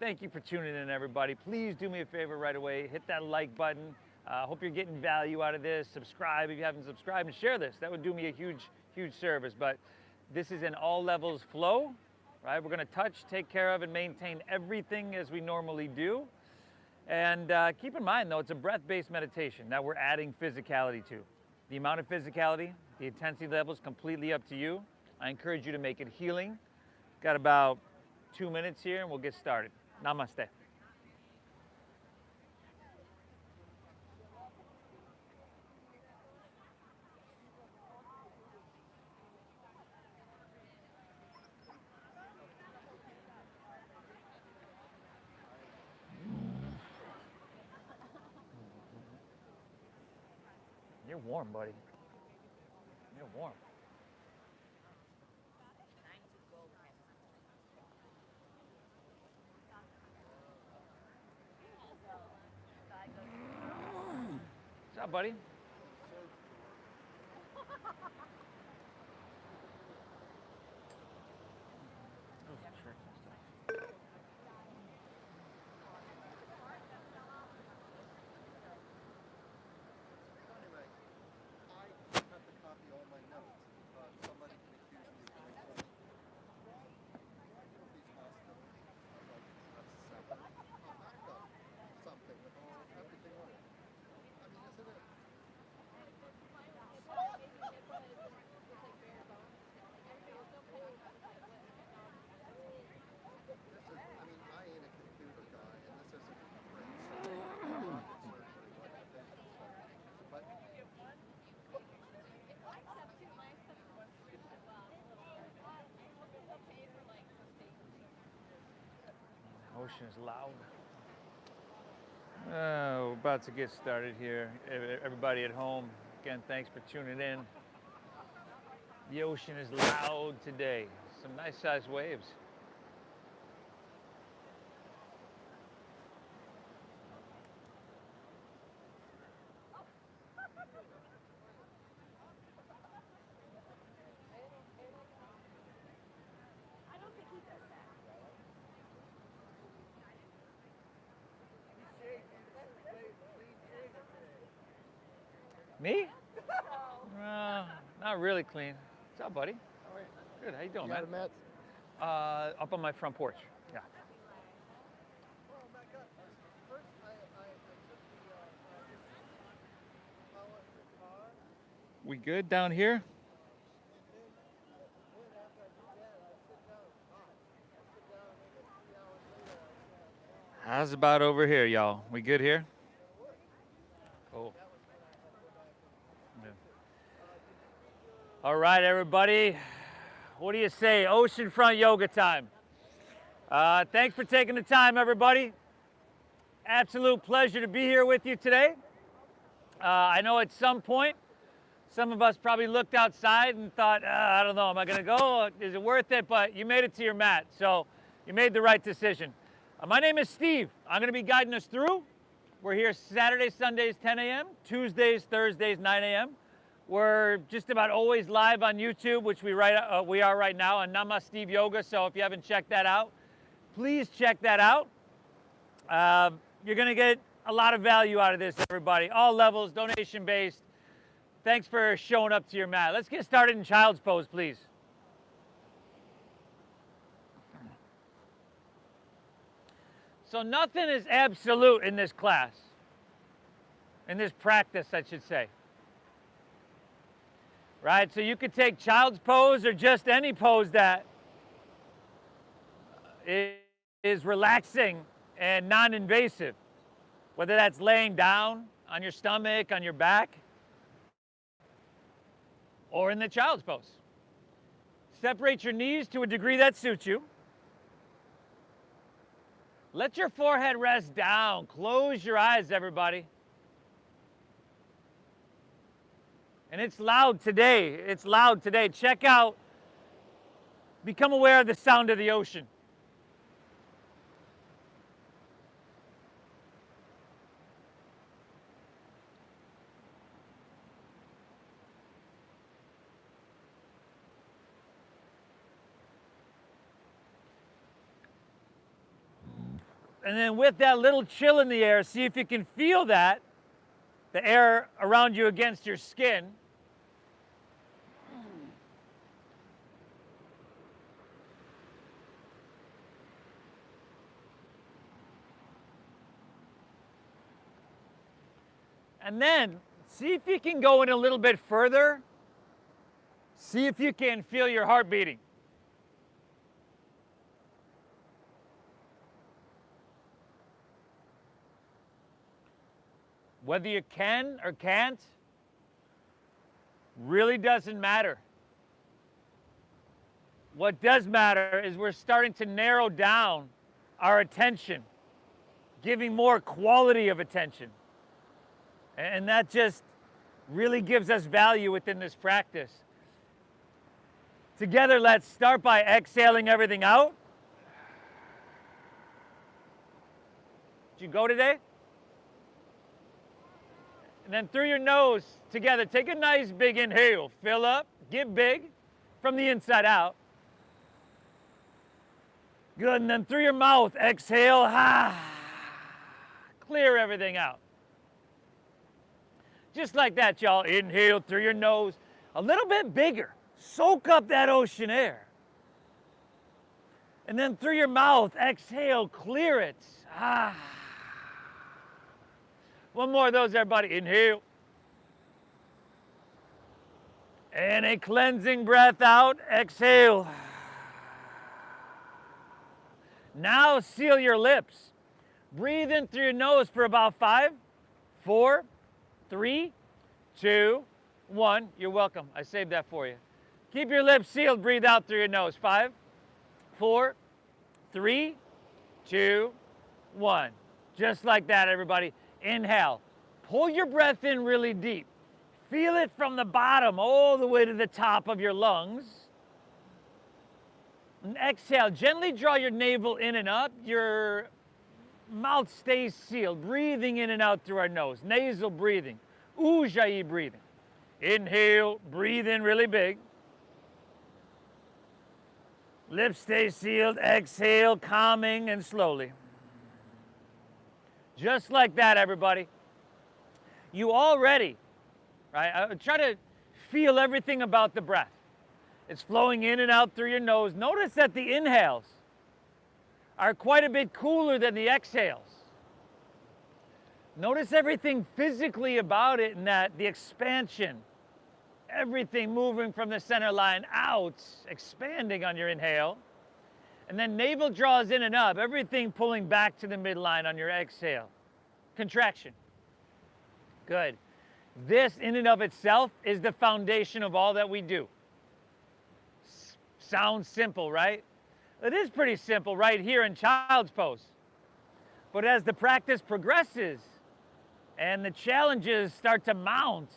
Thank you for tuning in, everybody. Please do me a favor right away. Hit that like button. Hope you're getting value out of this. Subscribe if you haven't subscribed, and share this. That would do me a huge service. But this is an all levels flow, right? We're going to touch, take care of, and maintain everything as we normally do. And keep in mind, though, it's a breath-based meditation that we're adding physicality to. The amount of physicality, the intensity level is completely up to you. I encourage you to make it healing. Got about 2 minutes here and we'll get started. Namaste. You're warm, buddy. You're warm. What's up, buddy? Ocean is loud. We're about to get started here. Everybody at home, again, thanks for tuning in. The ocean is loud today. Some nice sized waves. Me? Not really clean. What's up, buddy? How are you? Good. How you doing, You got man? a mat? Up on my front porch. Yeah. Oh my God! First, I took the power in the car. We good down here? Then after I do that, I sit down. I sit down, and then 3 hours later, I can't. How's about over here, y'all? We good here? Cool. Yeah. All right, everybody. What do you say? Oceanfront yoga time. Thanks for taking the time, everybody. Absolute pleasure to be here with you today. I know at some point, some of us probably looked outside and thought, I don't know, am I going to go? Is it worth it? But you made it to your mat, so you made the right decision. My name is Steve. I'm going to be guiding us through. We're here Saturdays, Sundays, 10 a.m., Tuesdays, Thursdays, 9 a.m. We're just about always live on YouTube, which we are right now on Namaste Yoga. So if you haven't checked that out, please check that out. You're going to get a lot of value out of this, everybody. All levels, donation-based. Thanks for showing up to your mat. Let's get started in child's pose, please. So nothing is absolute in this class, in this practice, I should say. Right, so you could take child's pose or just any pose that is relaxing and non-invasive, whether that's laying down on your stomach, on your back, or in the child's pose. Separate your knees to a degree that suits you. Let your forehead rest down. Close your eyes, everybody. And it's loud today. It's loud today. Check out, become aware of the sound of the ocean. And then with that little chill in the air, see if you can feel that, the air around you against your skin. And then see if you can go in a little bit further. See if you can feel your heart beating. Whether you can or can't really doesn't matter. What does matter is we're starting to narrow down our attention, giving more quality of attention. And that just really gives us value within this practice. Together, let's start by exhaling everything out. Did you go today? And then through your nose, together, take a nice big inhale. Fill up, get big from the inside out. Good, and then through your mouth, exhale. Clear everything out. Just like that, y'all. Inhale through your nose, a little bit bigger. Soak up that ocean air. And then through your mouth, exhale, clear it. One more of those, everybody. Inhale. And a cleansing breath out. Exhale. Now seal your lips. Breathe in through your nose for about 5, 4, 3, 2, 1. You're welcome. I saved that for you. Keep your lips sealed. Breathe out through your nose. 5, 4, 3, 2, 1. Just like that, everybody. Inhale. Pull your breath in really deep. Feel it from the bottom all the way to the top of your lungs. And exhale. Gently draw your navel in and up. Your mouth stays sealed. Breathing in and out through our nose. Nasal breathing. Ujjayi breathing. Inhale. Breathe in really big. Lips stay sealed. Exhale. Calming and slowly. Just like that, everybody. You already, right? Try to feel everything about the breath. It's flowing in and out through your nose. Notice that the inhales are quite a bit cooler than the exhales. Notice everything physically about it, and that the expansion, everything moving from the center line out, expanding on your inhale. And then navel draws in and up, everything pulling back to the midline on your exhale. Contraction. Good. This in and of itself is the foundation of all that we do. Sounds simple, right? It is pretty simple right here in child's pose. But as the practice progresses and the challenges start to mount,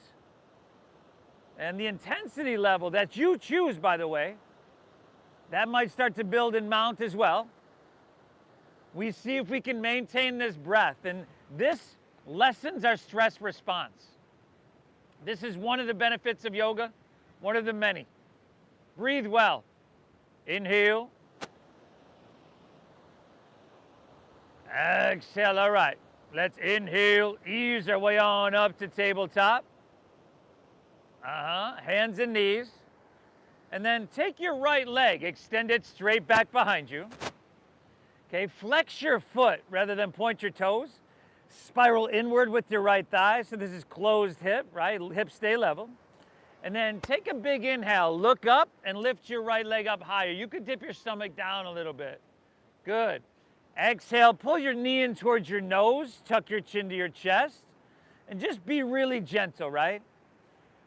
and the intensity level that you choose, by the way, that might start to build and mount as well. We see if we can maintain this breath, and this lessens our stress response. This is one of the benefits of yoga, one of the many. Breathe well. Inhale. Exhale. All right. Let's inhale, ease our way on up to tabletop. Hands and knees. And then take your right leg, extend it straight back behind you. Okay, flex your foot rather than point your toes. Spiral inward with your right thigh. So this is closed hip, right? Hips stay level. And then take a big inhale. Look up and lift your right leg up higher. You could dip your stomach down a little bit. Good. Exhale, pull your knee in towards your nose. Tuck your chin to your chest. And just be really gentle, right?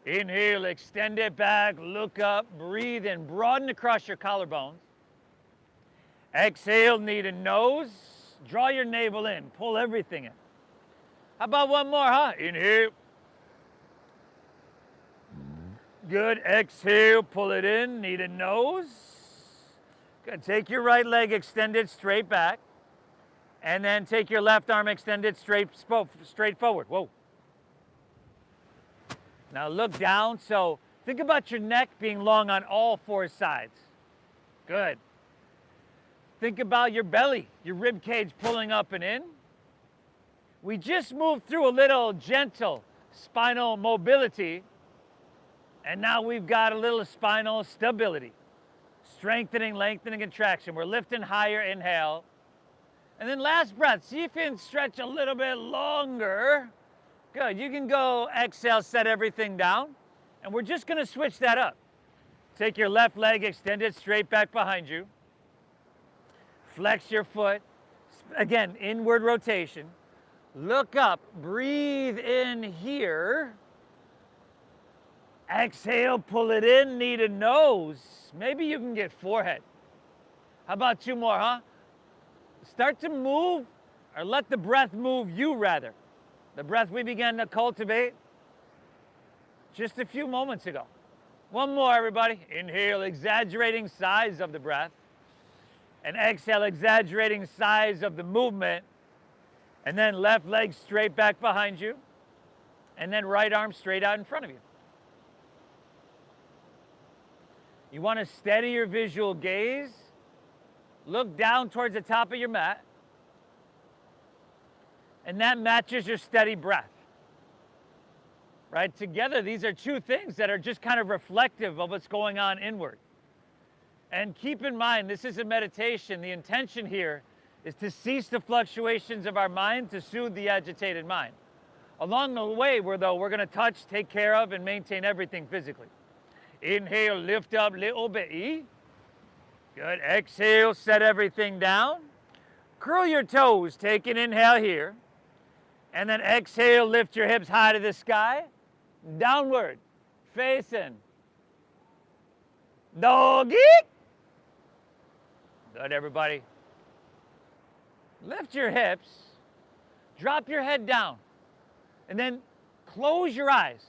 Inhale, extend it back, look up, breathe in, broaden across your collarbones. Exhale, knee to nose, draw your navel in, pull everything in. How about one more, huh? Inhale. Good, exhale, pull it in, knee to nose. Good, take your right leg, extend it straight back. And then take your left arm, extend it straight forward. Whoa. Now look down, so think about your neck being long on all 4 sides. Good. Think about your belly, your rib cage pulling up and in. We just moved through a little gentle spinal mobility, and now we've got a little spinal stability. Strengthening, lengthening, and traction. We're lifting higher, inhale. And then last breath, see if you can stretch a little bit longer. Good, you can go exhale, set everything down. And we're just gonna switch that up. Take your left leg, extend it straight back behind you. Flex your foot. Again, inward rotation. Look up, breathe in here. Exhale, pull it in, knee to nose. Maybe you can get forehead. How about 2 more, huh? Start to move, or let the breath move you rather. The breath we began to cultivate just a few moments ago. 1 more, everybody. Inhale, exaggerating size of the breath. And exhale, exaggerating size of the movement. And then left leg straight back behind you. And then right arm straight out in front of you. You want to steady your visual gaze. Look down towards the top of your mat. And that matches your steady breath. Right? Together, these are 2 things that are just kind of reflective of what's going on inward. And keep in mind, this is a meditation. The intention here is to cease the fluctuations of our mind, to soothe the agitated mind. Along the way, we're going to touch, take care of, and maintain everything physically. Inhale, lift up, little bit. Good. Exhale, set everything down. Curl your toes. Take an inhale here. And then exhale, lift your hips high to the sky. Downward, facing. Doggy. Good, everybody. Lift your hips. Drop your head down. And then close your eyes.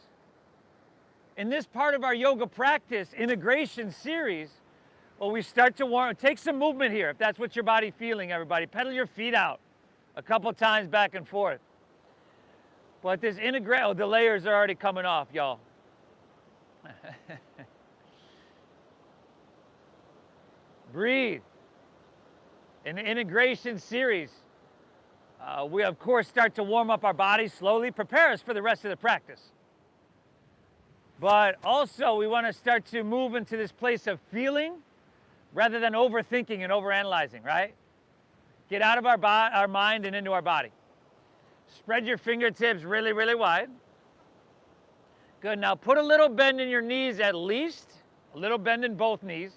In this part of our yoga practice integration series, well, we start to take some movement here, if that's what your body's feeling, everybody. Pedal your feet out a couple times back and forth. But this the layers are already coming off, y'all. Breathe. In the integration series, we, of course, start to warm up our bodies slowly, prepare us for the rest of the practice. But also, we want to start to move into this place of feeling rather than overthinking and overanalyzing, right? Get out of our mind and into our body. Spread your fingertips really, really wide. Good. Now put a little bend in your knees at least, a little bend in both knees.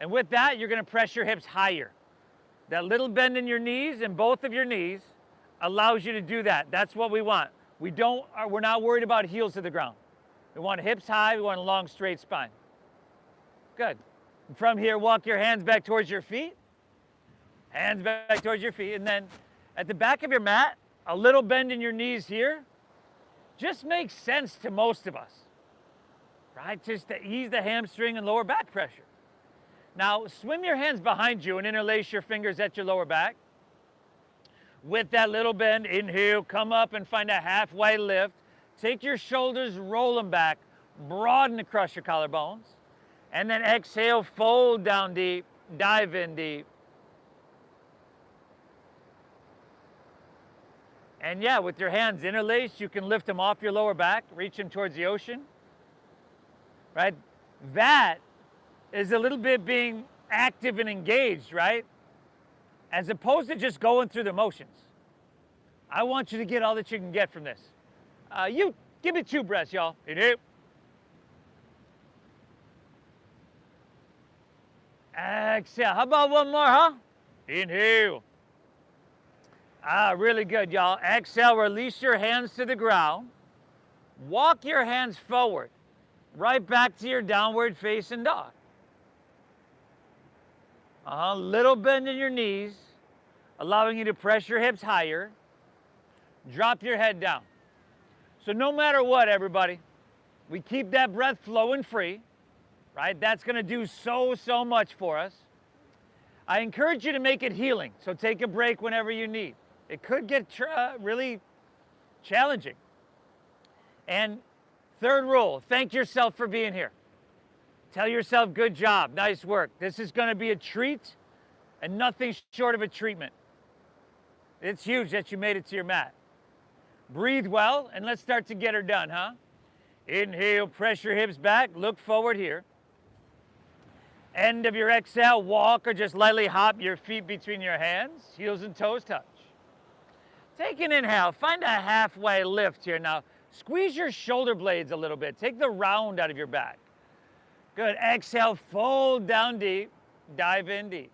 And with that, you're going to press your hips higher. That little bend in your knees and both of your knees allows you to do that. That's what we want. We're not worried about heels to the ground. We want hips high, we want a long, straight spine. Good. And from here, walk your hands back towards your feet. Hands back towards your feet. And then at the back of your mat, a little bend in your knees here just makes sense to most of us, right? Just to ease the hamstring and lower back pressure. Now, swim your hands behind you and interlace your fingers at your lower back. With that little bend, inhale, come up and find a halfway lift. Take your shoulders, roll them back, broaden across your collarbones. And then exhale, fold down deep, dive in deep. And yeah, with your hands interlaced, you can lift them off your lower back, reach them towards the ocean. Right? That is a little bit being active and engaged, right? As opposed to just going through the motions. I want you to get all that you can get from this. You give me 2 breaths, y'all. Inhale. Exhale. How about 1 more, huh? Inhale. Really good, y'all. Exhale, release your hands to the ground. Walk your hands forward, right back to your downward facing dog. Little bend in your knees, allowing you to press your hips higher. Drop your head down. So no matter what, everybody, we keep that breath flowing free, right? That's going to do so much for us. I encourage you to make it healing, so take a break whenever you need. It could get really challenging. And third rule, thank yourself for being here. Tell yourself, good job, nice work. This is going to be a treat and nothing short of a treatment. It's huge that you made it to your mat. Breathe well, and let's start to get her done, huh? Inhale, press your hips back, look forward here. End of your exhale, walk or just lightly hop your feet between your hands, heels and toes touch. Take an inhale, find a halfway lift here. Now, squeeze your shoulder blades a little bit. Take the round out of your back. Good, exhale, fold down deep, dive in deep.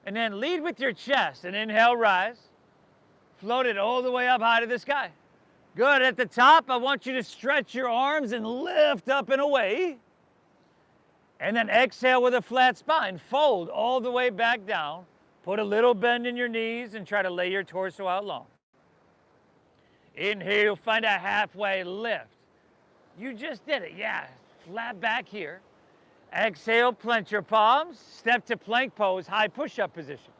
And then lead with your chest, and inhale, rise. Float it all the way up high to the sky. Good, at the top, I want you to stretch your arms and lift up and away. And then exhale with a flat spine. Fold all the way back down. Put a little bend in your knees and try to lay your torso out long. Inhale, find a halfway lift. You just did it, yeah. Flat back here. Exhale, plant your palms. Step to plank pose, high push-up position.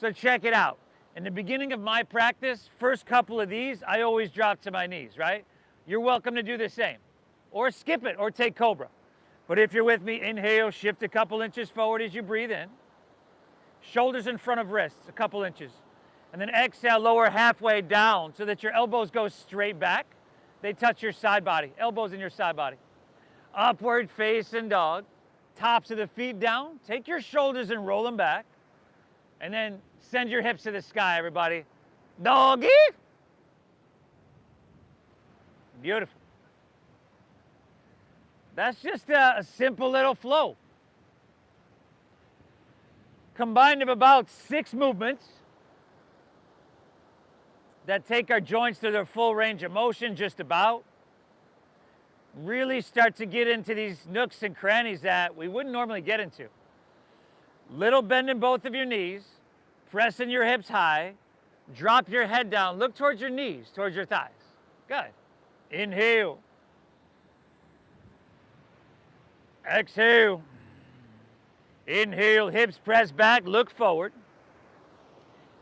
So check it out. In the beginning of my practice, first couple of these, I always drop to my knees, right? You're welcome to do the same. Or skip it, or take Cobra. But if you're with me, inhale, shift a couple inches forward as you breathe in. Shoulders in front of wrists, a couple inches. And then exhale, lower halfway down so that your elbows go straight back. They touch your side body, elbows in your side body. Upward facing dog. Tops of the feet down. Take your shoulders and roll them back. And then send your hips to the sky, everybody. Doggy. Beautiful. That's just a simple little flow. Combined of about 6 movements that take our joints to their full range of motion, just about. Really start to get into these nooks and crannies that we wouldn't normally get into. Little bend in both of your knees, pressing your hips high, drop your head down, look towards your knees, towards your thighs. Good. Inhale. Exhale. Inhale, hips press back, look forward.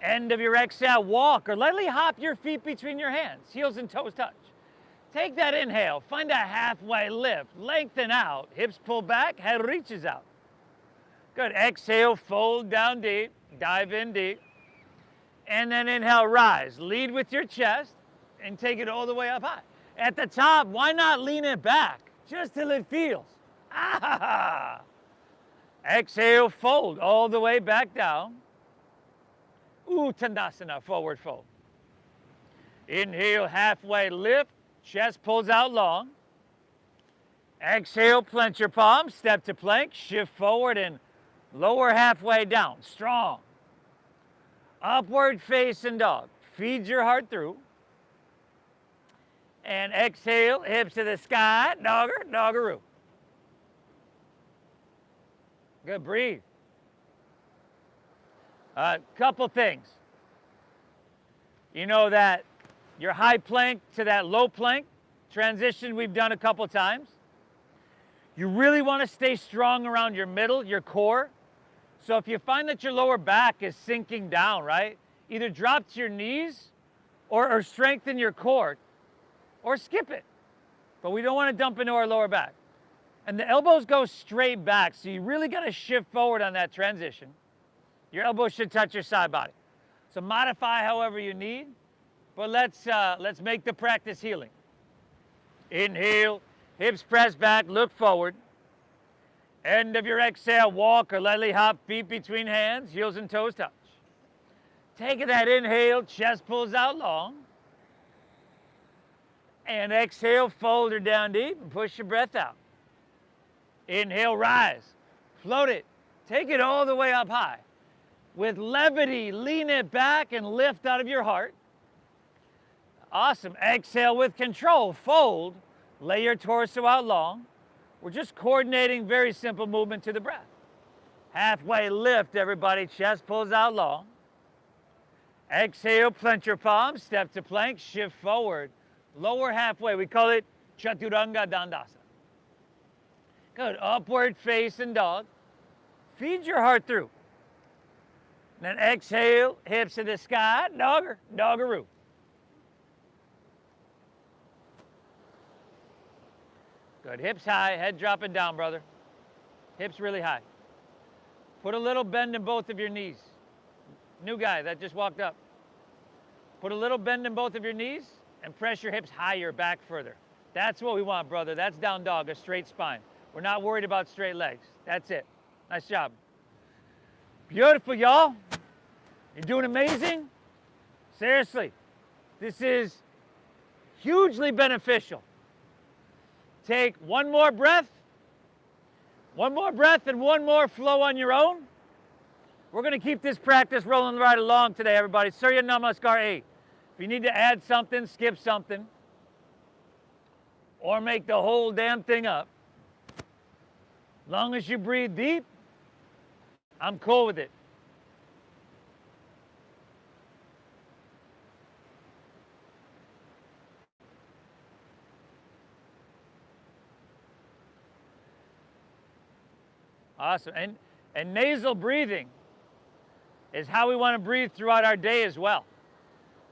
End of your exhale, walk or lightly hop your feet between your hands, heels and toes touch. Take that inhale, find a halfway lift, lengthen out, hips pull back, head reaches out. Good, exhale, fold down deep, dive in deep. And then inhale, rise. Lead with your chest and take it all the way up high. At the top, why not lean it back, just till it feels. Ah! Exhale, fold all the way back down. Uttanasana, forward fold. Inhale, halfway lift, chest pulls out long. Exhale, plant your palms, step to plank, shift forward and lower halfway down, strong. Upward facing dog, feed your heart through. And exhale, hips to the sky, dogger, doggeroo. Good, breathe. Couple things. You know that your high plank to that low plank transition we've done a couple times. You really want to stay strong around your middle, your core. So if you find that your lower back is sinking down, right? Either drop to your knees or strengthen your core or skip it. But we don't want to dump into our lower back. And the elbows go straight back, so you really got to shift forward on that transition. Your elbows should touch your side body. So modify however you need, but let's make the practice healing. Inhale, hips press back, look forward. End of your exhale, walk or lightly hop, feet between hands, heels and toes touch. Take that inhale, chest pulls out long. And exhale, fold her down deep and push your breath out. Inhale, rise, float it, take it all the way up high. With levity, lean it back and lift out of your heart. Awesome, exhale with control, fold, lay your torso out long. We're just coordinating very simple movement to the breath. Halfway lift, everybody, chest pulls out long. Exhale, plant your palms, step to plank, shift forward. Lower halfway, we call it Chaturanga Dandasana. Good, upward facing dog. Feed your heart through. Then exhale, hips to the sky, dogger, doggeroo. Good, hips high, head dropping down, brother. Hips really high. Put a little bend in both of your knees. New guy that just walked up. Put a little bend in both of your knees and press your hips higher back further. That's what we want, brother. That's down dog, a straight spine. We're not worried about straight legs. That's it. Nice job. Beautiful, y'all. You're doing amazing. Seriously, this is hugely beneficial. Take one more breath and one more flow on your own. We're going to keep this practice rolling right along today, everybody. Surya Namaskar 8. If you need to add something, skip something, or make the whole damn thing up, as long as you breathe deep, I'm cool with it. Awesome. And nasal breathing is how we want to breathe throughout our day as well.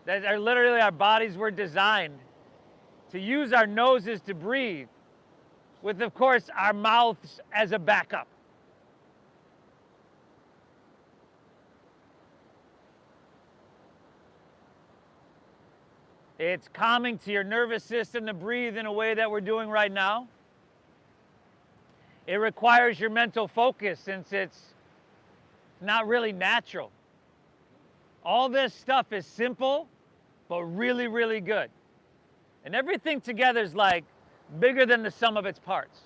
That are literally our bodies were designed to use our noses to breathe, with, of course, our mouths as a backup. It's calming to your nervous system to breathe in a way that we're doing right now. It requires your mental focus since it's not really natural. All this stuff is simple, but really, really good. And everything together is like bigger than the sum of its parts.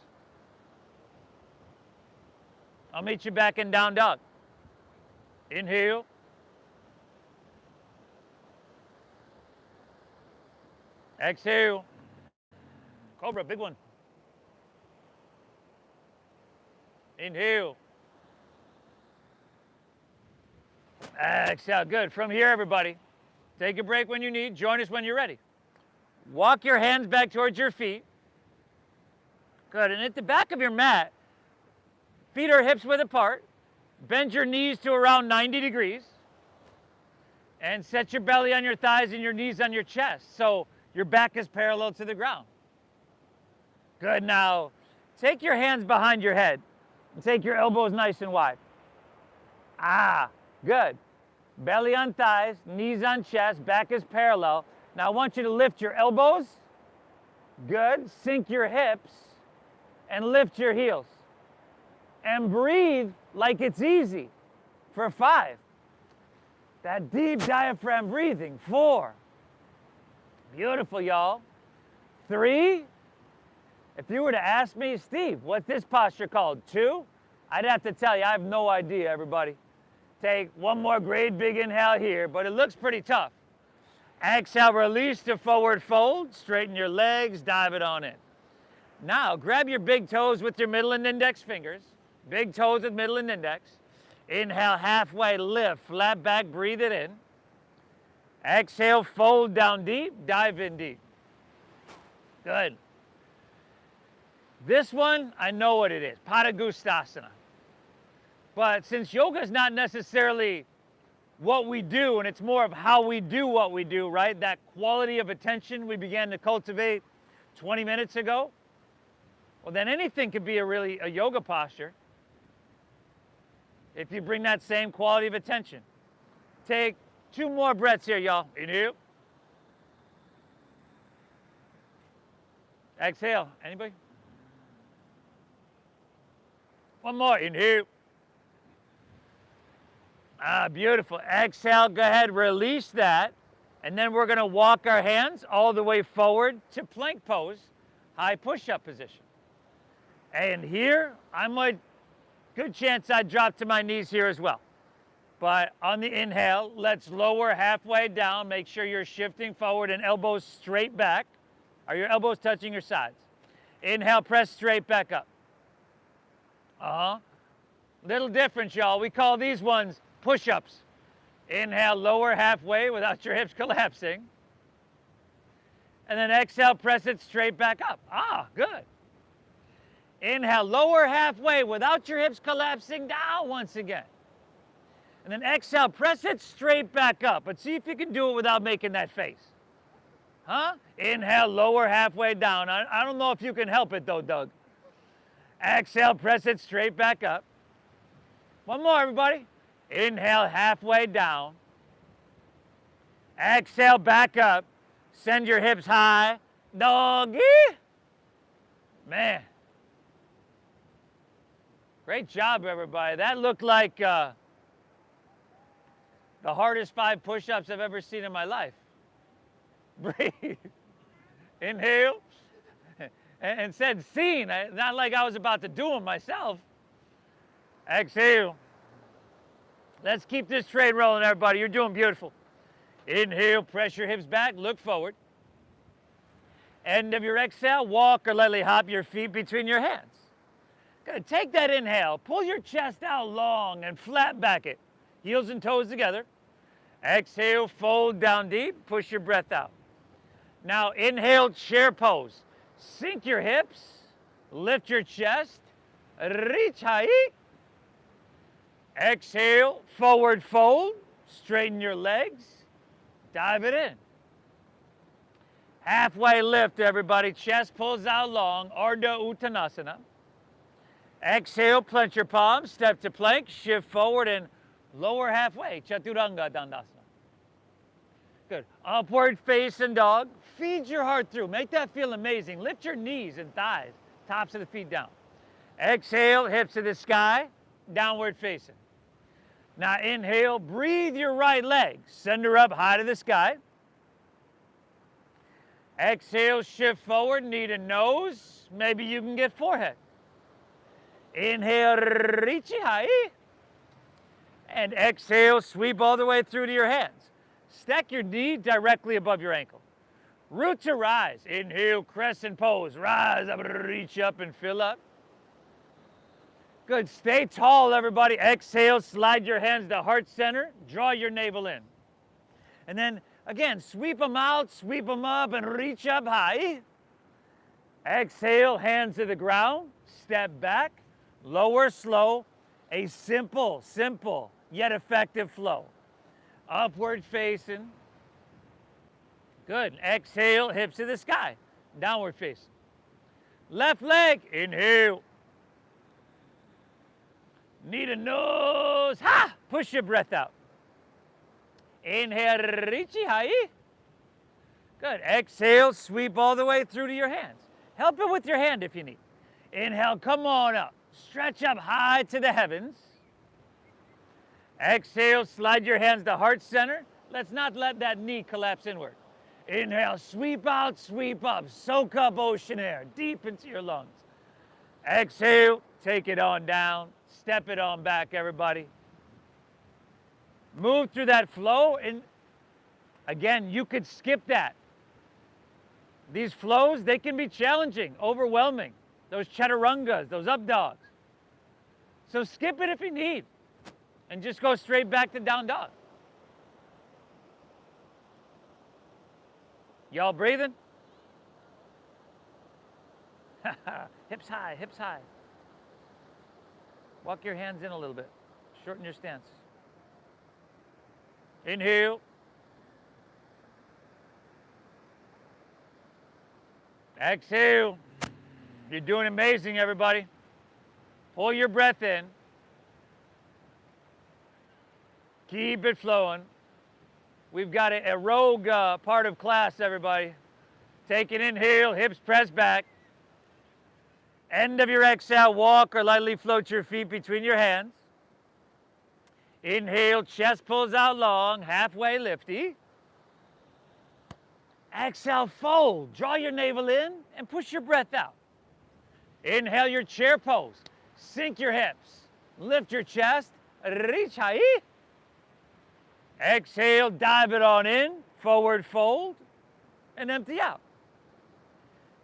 I'll meet you back in down dog. Inhale. Exhale. Cobra, big one. Inhale. Exhale. Good. From here, everybody, take a break when you need. Join us when you're ready. Walk your hands back towards your feet. Good. And at the back of your mat, feet are hips width apart. Bend your knees to around 90 degrees. And set your belly on your thighs and your knees on your chest, so your back is parallel to the ground. Good. Now, take your hands behind your head and take your elbows nice and wide. Good. Belly on thighs, knees on chest, back is parallel. Now I want you to lift your elbows. Good. Sink your hips and lift your heels. And breathe like it's easy for 5. That deep diaphragm breathing. 4. Beautiful, y'all. 3. If you were to ask me, Steve, what's this posture called? 2? I'd have to tell you, I have no idea, everybody. Take one more great big inhale here, but it looks pretty tough. Exhale, release to forward fold. Straighten your legs, dive it on in. Now, grab your big toes with your middle and index fingers. Big toes with middle and index. Inhale, halfway lift, flat back, breathe it in. Exhale, fold down deep, dive in deep. Good. This one, I know what it is, Padangusthasana. But since yoga is not necessarily what we do, and it's more of how we do what we do, right? That quality of attention we began to cultivate 20 minutes ago, well, then anything could be a yoga posture if you bring that same quality of attention. Take 2 more breaths here, y'all. Inhale. Exhale. Anybody? One more. Inhale. Beautiful. Exhale. Go ahead. Release that. And then we're going to walk our hands all the way forward to plank pose, high push-up position. And here, good chance I'd drop to my knees here as well. But on the inhale, let's lower halfway down. Make sure you're shifting forward and elbows straight back. Are your elbows touching your sides? Inhale, press straight back up. Little difference, y'all. We call these ones push-ups. Inhale, lower halfway without your hips collapsing. And then exhale, press it straight back up. Good. Inhale, lower halfway without your hips collapsing down once again. And then exhale, press it straight back up. But see if you can do it without making that face. Inhale, lower halfway down. I don't know if you can help it though, Doug. Exhale, press it straight back up. One more, everybody. Inhale halfway down. Exhale back up. Send your hips high. Doggy. Man. Great job, everybody. That looked like the hardest 5 push-ups I've ever seen in my life. Breathe. Inhale. And said seen. Not like I was about to do them myself. Exhale. Let's keep this train rolling, everybody. You're doing beautiful. Inhale, press your hips back, look forward. End of your exhale, walk or lightly hop your feet between your hands. Good. Take that inhale, pull your chest out long and flat back it. Heels and toes together. Exhale, fold down deep, push your breath out. Now inhale, chair pose. Sink your hips, lift your chest, reach high. Exhale, forward fold, straighten your legs, dive it in. Halfway lift, everybody, chest pulls out long, Ardha Uttanasana. Exhale, plant your palms, step to plank, shift forward and lower halfway, Chaturanga Dandasana. Good. Upward facing dog, feed your heart through, make that feel amazing. Lift your knees and thighs, tops of the feet down. Exhale, hips to the sky, downward facing. Now inhale, breathe your right leg, send her up high to the sky. Exhale, shift forward, knee to nose, maybe you can get forehead. Inhale, reach high. And exhale, sweep all the way through to your hands. Stack your knee directly above your ankle. Root to rise. Inhale, crescent pose. Rise up, reach up and fill up. Good. Stay tall, everybody. Exhale, slide your hands to heart center. Draw your navel in. And then, again, sweep them out, sweep them up, and reach up high. Exhale, hands to the ground. Step back. Lower, slow. A simple, yet effective flow. Upward facing. Good. Exhale, hips to the sky. Downward facing. Left leg, inhale. Knee to nose, ha! Push your breath out. Inhale, reach high. Good. Exhale, sweep all the way through to your hands. Help it with your hand if you need. Inhale, come on up. Stretch up high to the heavens. Exhale, slide your hands to heart center. Let's not let that knee collapse inward. Inhale, sweep out, sweep up. Soak up ocean air deep into your lungs. Exhale, take it on down. Step it on back, everybody. Move through that flow, and again, you could skip that. These flows, they can be challenging, overwhelming. Those chaturangas, those up dogs. So skip it if you need, and just go straight back to down dog. Y'all breathing? Hips high, hips high. Walk your hands in a little bit. Shorten your stance. Inhale. Exhale. You're doing amazing, everybody. Pull your breath in. Keep it flowing. We've got a rogue part of class, everybody. Take an inhale, hips press back. End of your exhale, walk or lightly float your feet between your hands. Inhale, chest pulls out long, halfway lifty. Exhale, fold. Draw your navel in and push your breath out. Inhale your chair pose. Sink your hips. Lift your chest. Reach high. Exhale, dive it on in. Forward fold and empty out.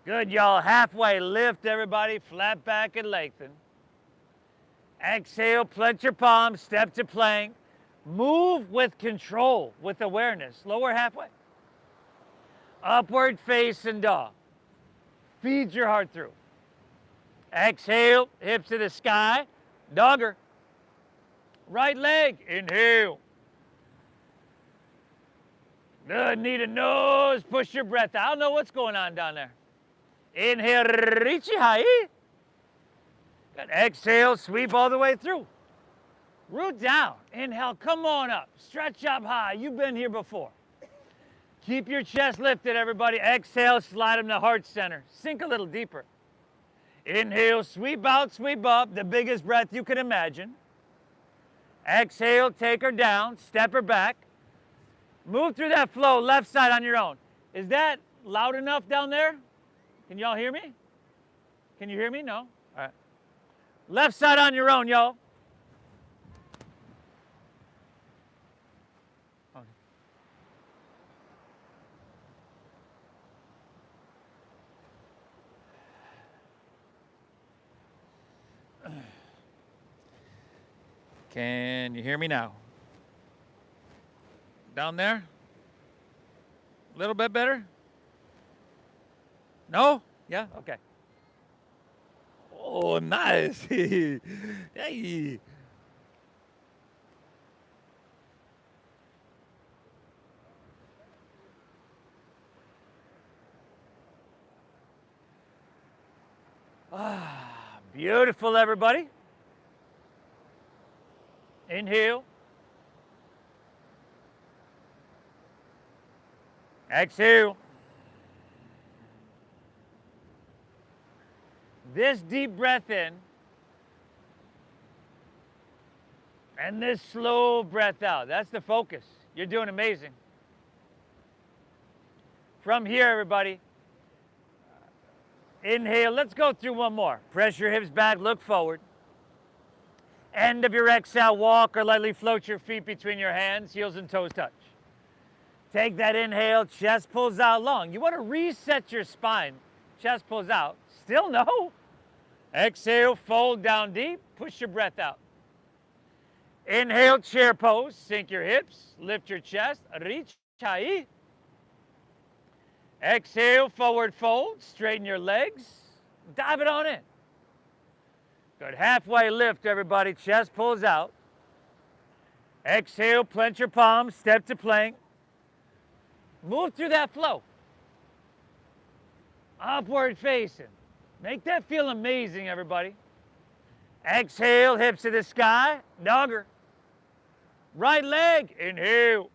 Good, y'all. Halfway lift, everybody. Flat back and lengthen. Exhale, plant your palms, step to plank. Move with control, with awareness. Lower halfway. Upward facing dog. Feed your heart through. Exhale, hips to the sky. Dogger. Right leg, inhale. Good, knee to nose. Push your breath out. I don't know what's going on down there. Inhale, reach high. Good. Exhale, sweep all the way through. Root down. Inhale, come on up. Stretch up high. You've been here before. Keep your chest lifted, everybody. Exhale, slide them to heart center. Sink a little deeper. Inhale, sweep out, sweep up. The biggest breath you can imagine. Exhale, take her down. Step her back. Move through that flow, left side on your own. Is that loud enough down there? Can y'all hear me? Can you hear me? No? All right. Left side on your own, y'all. Can you hear me now? Down there? A little bit better? No? Yeah? Okay. Oh, nice. Hey. Beautiful, everybody. Inhale. Exhale. This deep breath in and this slow breath out. That's the focus. You're doing amazing. From here, everybody, inhale. Let's go through one more. Press your hips back, look forward. End of your exhale, walk or lightly float your feet between your hands, heels and toes touch. Take that inhale, chest pulls out long. You want to reset your spine. Chest pulls out. Still no. Exhale, fold down deep, push your breath out. Inhale, chair pose, sink your hips, lift your chest, reach high. Exhale, forward fold, straighten your legs, dive it on in. Good, halfway lift, everybody, chest pulls out. Exhale, plant your palms, step to plank. Move through that flow. Upward facing. Make that feel amazing, everybody. Exhale, hips to the sky, dogger. Right leg, inhale.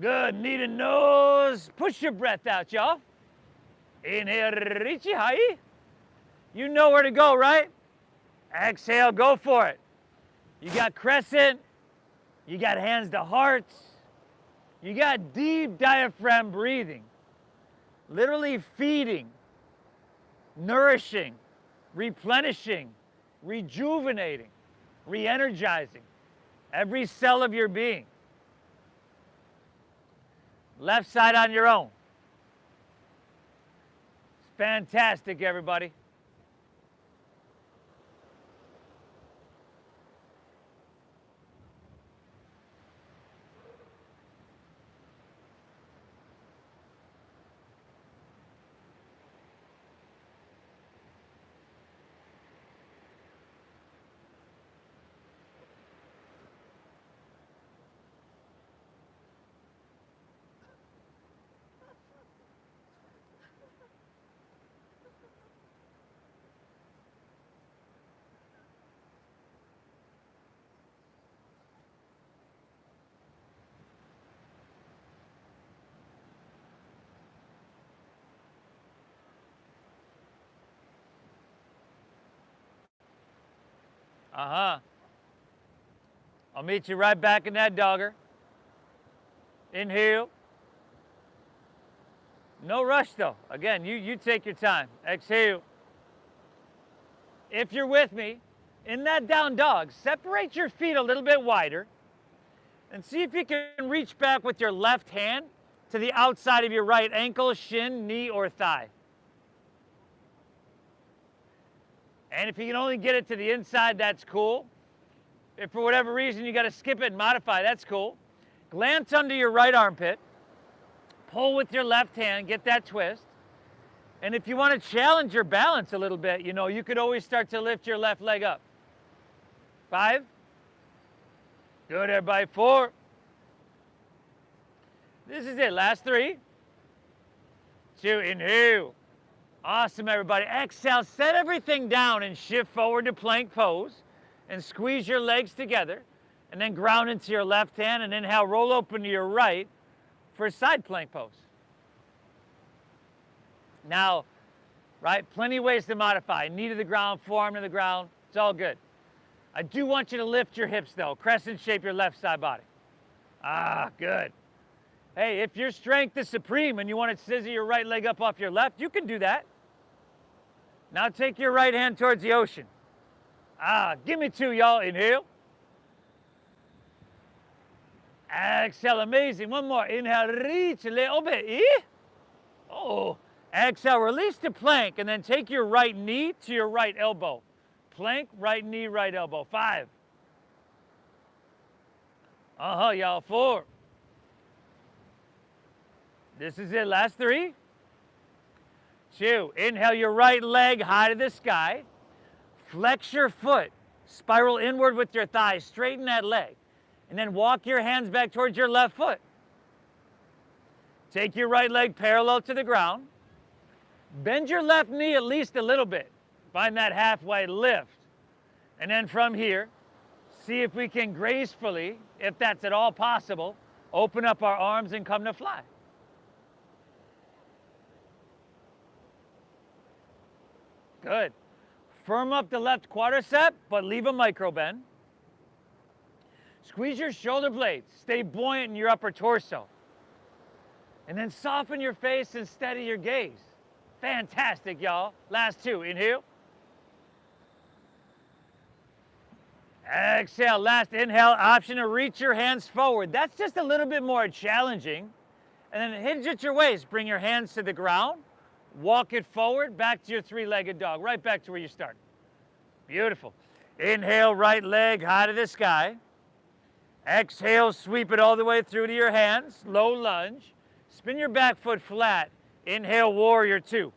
Good, knee to nose. Push your breath out, y'all. Inhale, reach high. You know where to go, right? Exhale, go for it. You got crescent. You got hands to hearts. You got deep diaphragm breathing. Literally feeding, nourishing, replenishing, rejuvenating, re-energizing every cell of your being. Left side on your own. It's fantastic, everybody. I'll meet you right back in that dogger. Inhale. No rush though. Again, you take your time. Exhale. If you're with me, in that down dog, separate your feet a little bit wider and see if you can reach back with your left hand to the outside of your right ankle, shin, knee, or thigh. And if you can only get it to the inside, that's cool. If for whatever reason you got to skip it and modify, that's cool. Glance under your right armpit. Pull with your left hand, get that twist. And if you want to challenge your balance a little bit, you know, you could always start to lift your left leg up. 5. Good, everybody. 4. This is it. Last 3. 2. Inhale. Awesome, everybody. Exhale. Set everything down and shift forward to plank pose. and squeeze your legs together, and then ground into your left hand, and inhale, roll open to your right for a side plank pose. Now, right, plenty of ways to modify. Knee to the ground, forearm to the ground, it's all good. I do want you to lift your hips though. Crescent shape your left side body. Ah, good. Hey, if your strength is supreme and you want to scissor your right leg up off your left, you can do that. Now take your right hand towards the ocean. Ah, give me two, y'all. Inhale. Exhale, amazing. One more. Inhale, reach a little bit. Oh. Exhale, release to plank, and then take your right knee to your right elbow. Plank, right knee, right elbow. 5. Y'all. 4. This is it. Last 3. 2. Inhale your right leg high to the sky. Flex your foot. Spiral inward with your thighs. Straighten that leg. And then walk your hands back towards your left foot. Take your right leg parallel to the ground. Bend your left knee at least a little bit. Find that halfway lift. And then from here, see if we can gracefully, if that's at all possible, open up our arms and come to fly. Good. Firm up the left quadricep, but leave a micro bend. Squeeze your shoulder blades. Stay buoyant in your upper torso. And then soften your face and steady your gaze. Fantastic, y'all. Last 2. Inhale. Exhale. Last inhale. Option to reach your hands forward. That's just a little bit more challenging. And then hinge at your waist. Bring your hands to the ground. Walk it forward. Back to your 3-legged dog. Right back to where you started. Beautiful. Inhale, right leg high to the sky. Exhale, sweep it all the way through to your hands. Low lunge. Spin your back foot flat. Inhale, warrior 2.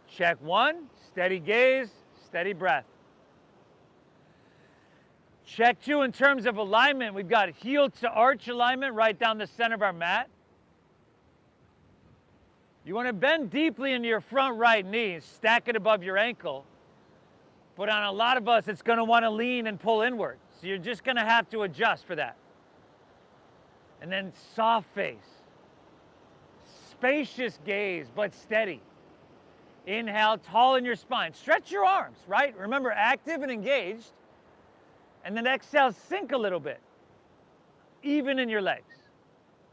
Check 1, steady gaze, steady breath. Check 2 in terms of alignment. We've got heel to arch alignment right down the center of our mat. You want to bend deeply into your front right knee, stack it above your ankle. But on a lot of us, it's going to want to lean and pull inward. So you're just going to have to adjust for that. And then soft face. Spacious gaze, but steady. Inhale, tall in your spine. Stretch your arms, right? Remember, active and engaged. And then exhale, sink a little bit. Even in your legs.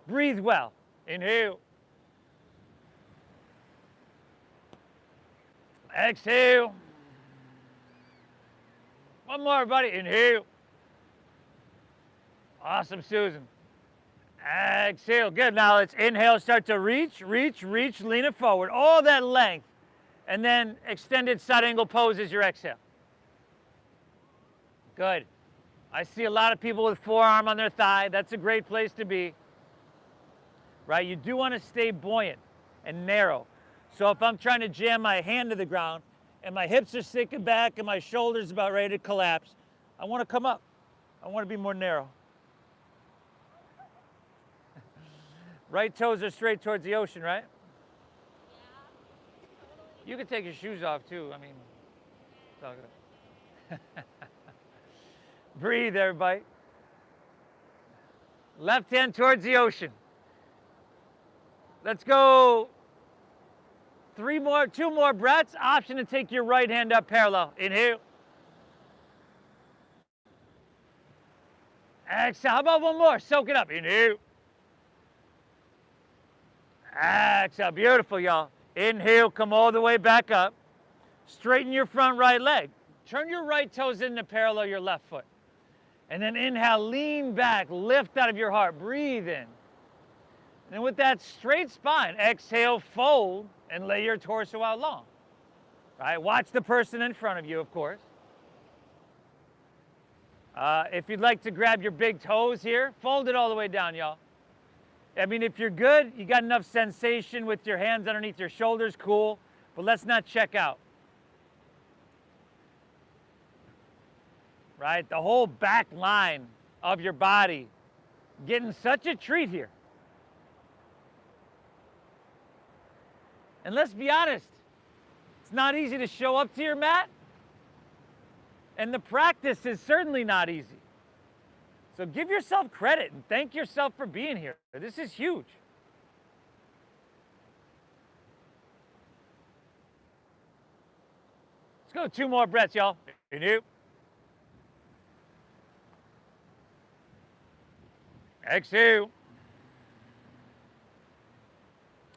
Breathe well. Inhale. Exhale. One more, everybody. Inhale. Awesome, Susan. Exhale. Good. Now let's inhale, start to reach, lean it forward. All that length. And then extended side angle pose as your exhale. Good. I see a lot of people with forearm on their thigh. That's a great place to be. Right? You do want to stay buoyant and narrow. So if I'm trying to jam my hand to the ground and my hips are sinking back and my shoulders about ready to collapse, I want to come up. I want to be more narrow. Right toes are straight towards the ocean, right? Yeah. You can take your shoes off too. I mean, it's all good. Breathe, everybody. Left hand towards the ocean. Let's go 2 more breaths. Option to take your right hand up parallel. Inhale. Exhale. How about one more? Soak it up. Inhale. Exhale. Beautiful, y'all. Inhale. Come all the way back up. Straighten your front right leg. Turn your right toes in to parallel your left foot. And then inhale, lean back, lift out of your heart, breathe in. And with that straight spine, exhale, fold, and lay your torso out long. Right? Watch the person in front of you, of course. If you'd like to grab your big toes here, fold it all the way down, y'all. I mean, if you're good, you got enough sensation with your hands underneath your shoulders, cool, but let's not check out. Right? The whole back line of your body getting such a treat here. And let's be honest, it's not easy to show up to your mat, and the practice is certainly not easy. So give yourself credit and thank yourself for being here. This is huge. Let's go 2 more breaths, y'all. Inhale. Exhale.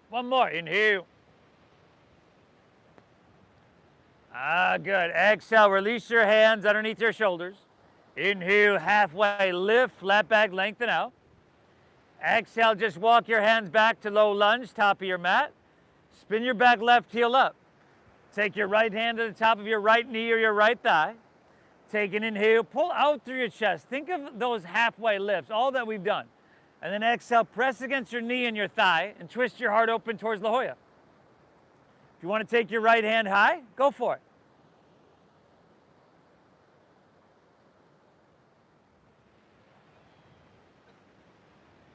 1 more. Inhale. Good. Exhale. Release your hands underneath your shoulders. Inhale. Halfway lift. Flat back. Lengthen out. Exhale. Just walk your hands back to low lunge. Top of your mat. Spin your back left heel up. Take your right hand to the top of your right knee or your right thigh. Take an inhale, pull out through your chest. Think of those halfway lifts, all that we've done. And then exhale, press against your knee and your thigh and twist your heart open towards La Jolla. If you want to take your right hand high, go for it.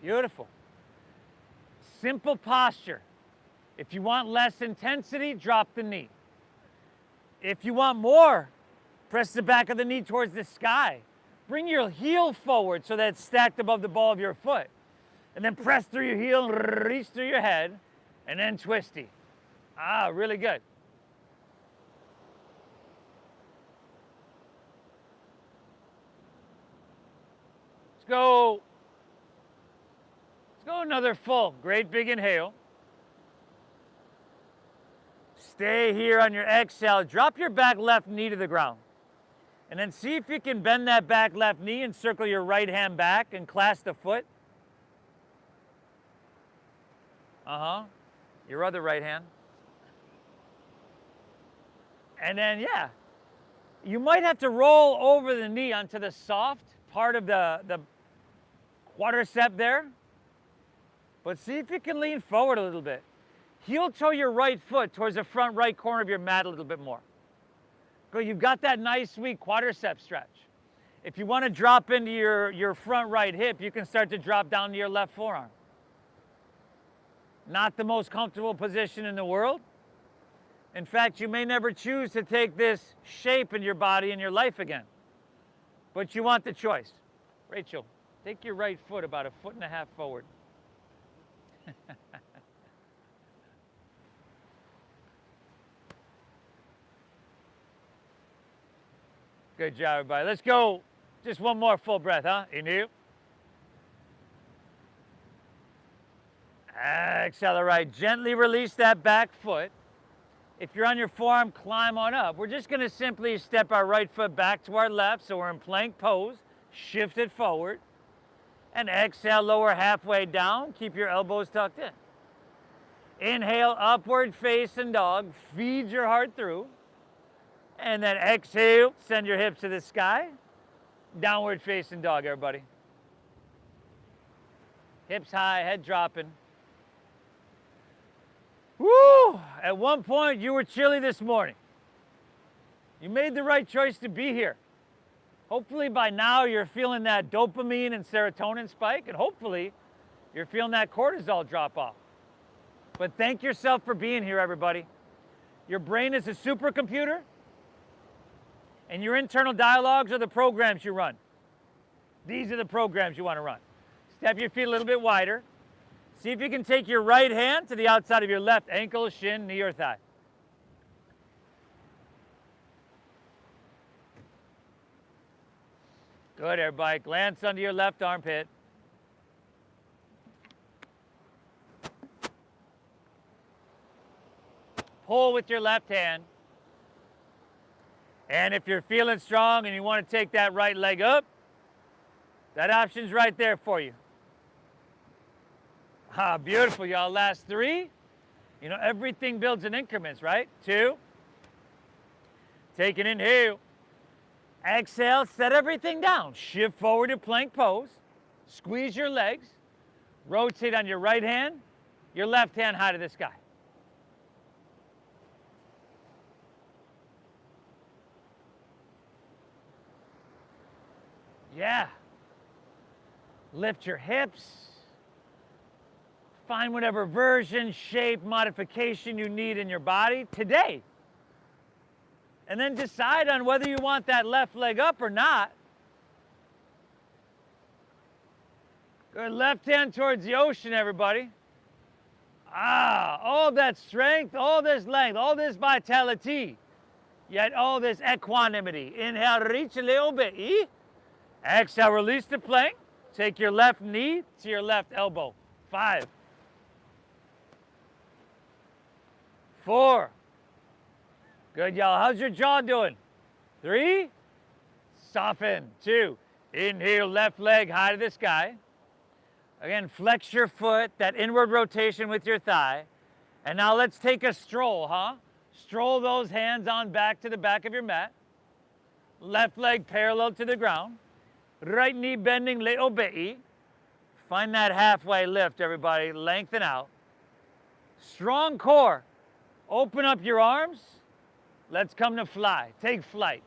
Beautiful. Simple posture. If you want less intensity, drop the knee. If you want more, press the back of the knee towards the sky. Bring your heel forward so that it's stacked above the ball of your foot. And then press through your heel, reach through your head, and then twisty. Really good. Let's go another full. Great big inhale. Stay here on your exhale. Drop your back left knee to the ground. And then see if you can bend that back left knee and circle your right hand back and clasp the foot. Your other right hand. And then, yeah, you might have to roll over the knee onto the soft part of the quadricep there. But see if you can lean forward a little bit. Heel toe your right foot towards the front right corner of your mat a little bit more. Good, you've got that nice sweet quadricep stretch. If you want to drop into your front right hip, you can start to drop down to your left forearm. Not the most comfortable position in the world. In fact, you may never choose to take this shape in your body in your life again. But you want the choice. Rachel, take your right foot about 1.5 feet forward. Good job, everybody. Let's go. Just 1 more full breath, huh? Inhale. Exhale, all right. Gently release that back foot. If you're on your forearm, climb on up. We're just going to simply step our right foot back to our left, so we're in plank pose. Shift it forward. And exhale, lower halfway down. Keep your elbows tucked in. Inhale, upward facing dog. Feed your heart through. And then exhale, send your hips to the sky. Downward facing dog, everybody. Hips high, head dropping. Woo! At one point, you were chilly this morning. You made the right choice to be here. Hopefully by now you're feeling that dopamine and serotonin spike, and hopefully you're feeling that cortisol drop off. But thank yourself for being here, everybody. Your brain is a supercomputer, and your internal dialogues are the programs you run. These are the programs you want to run. Step your feet a little bit wider. See if you can take your right hand to the outside of your left ankle, shin, knee, or thigh. Good, everybody. Glance under your left armpit. Pull with your left hand. And if you're feeling strong and you want to take that right leg up, that option's right there for you. Beautiful, y'all. Last 3. You know, everything builds in increments, right? 2. Take an inhale. Exhale, set everything down. Shift forward to plank pose. Squeeze your legs. Rotate on your right hand, your left hand high to the sky. Yeah. Lift your hips. Find whatever version, shape, modification you need in your body today. And then decide on whether you want that left leg up or not. Good, left hand towards the ocean, everybody. All that strength, all this length, all this vitality, yet all this equanimity. Inhale, reach a little bit. Exhale, release the plank. Take your left knee to your left elbow. 5, 4. Good, y'all. How's your jaw doing? 3. Soften. 2. Inhale, left leg high to the sky. Again, flex your foot, that inward rotation with your thigh. And now let's take a stroll, huh? Stroll those hands on back to the back of your mat. Left leg parallel to the ground. Right knee bending little bit. Find that halfway lift, everybody. Lengthen out. Strong core. Open up your arms. Let's come to fly. Take flight.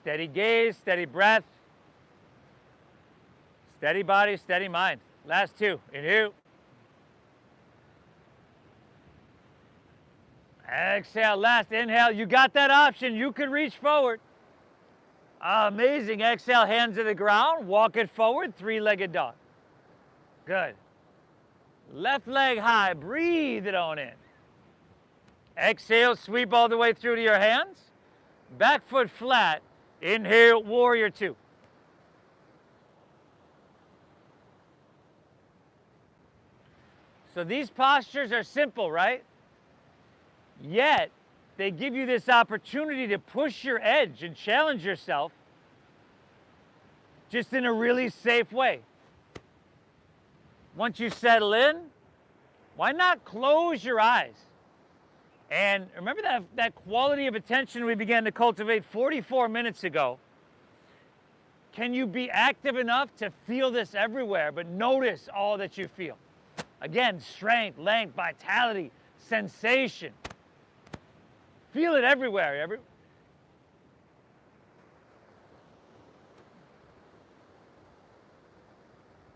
Steady gaze, steady breath. Steady body, steady mind. Last 2. Inhale. Exhale. Last inhale. You got that option. You can reach forward. Amazing. Exhale, hands to the ground. Walk it forward. 3-legged dog. Good. Left leg high. Breathe it on in. Exhale. Sweep all the way through to your hands. Back foot flat. Inhale, warrior 2. So these postures are simple, right? Yet, they give you this opportunity to push your edge and challenge yourself just in a really safe way. Once you settle in, why not close your eyes? And remember that quality of attention we began to cultivate 44 minutes ago. Can you be active enough to feel this everywhere, but notice all that you feel? Again, strength, length, vitality, sensation. Feel it everywhere.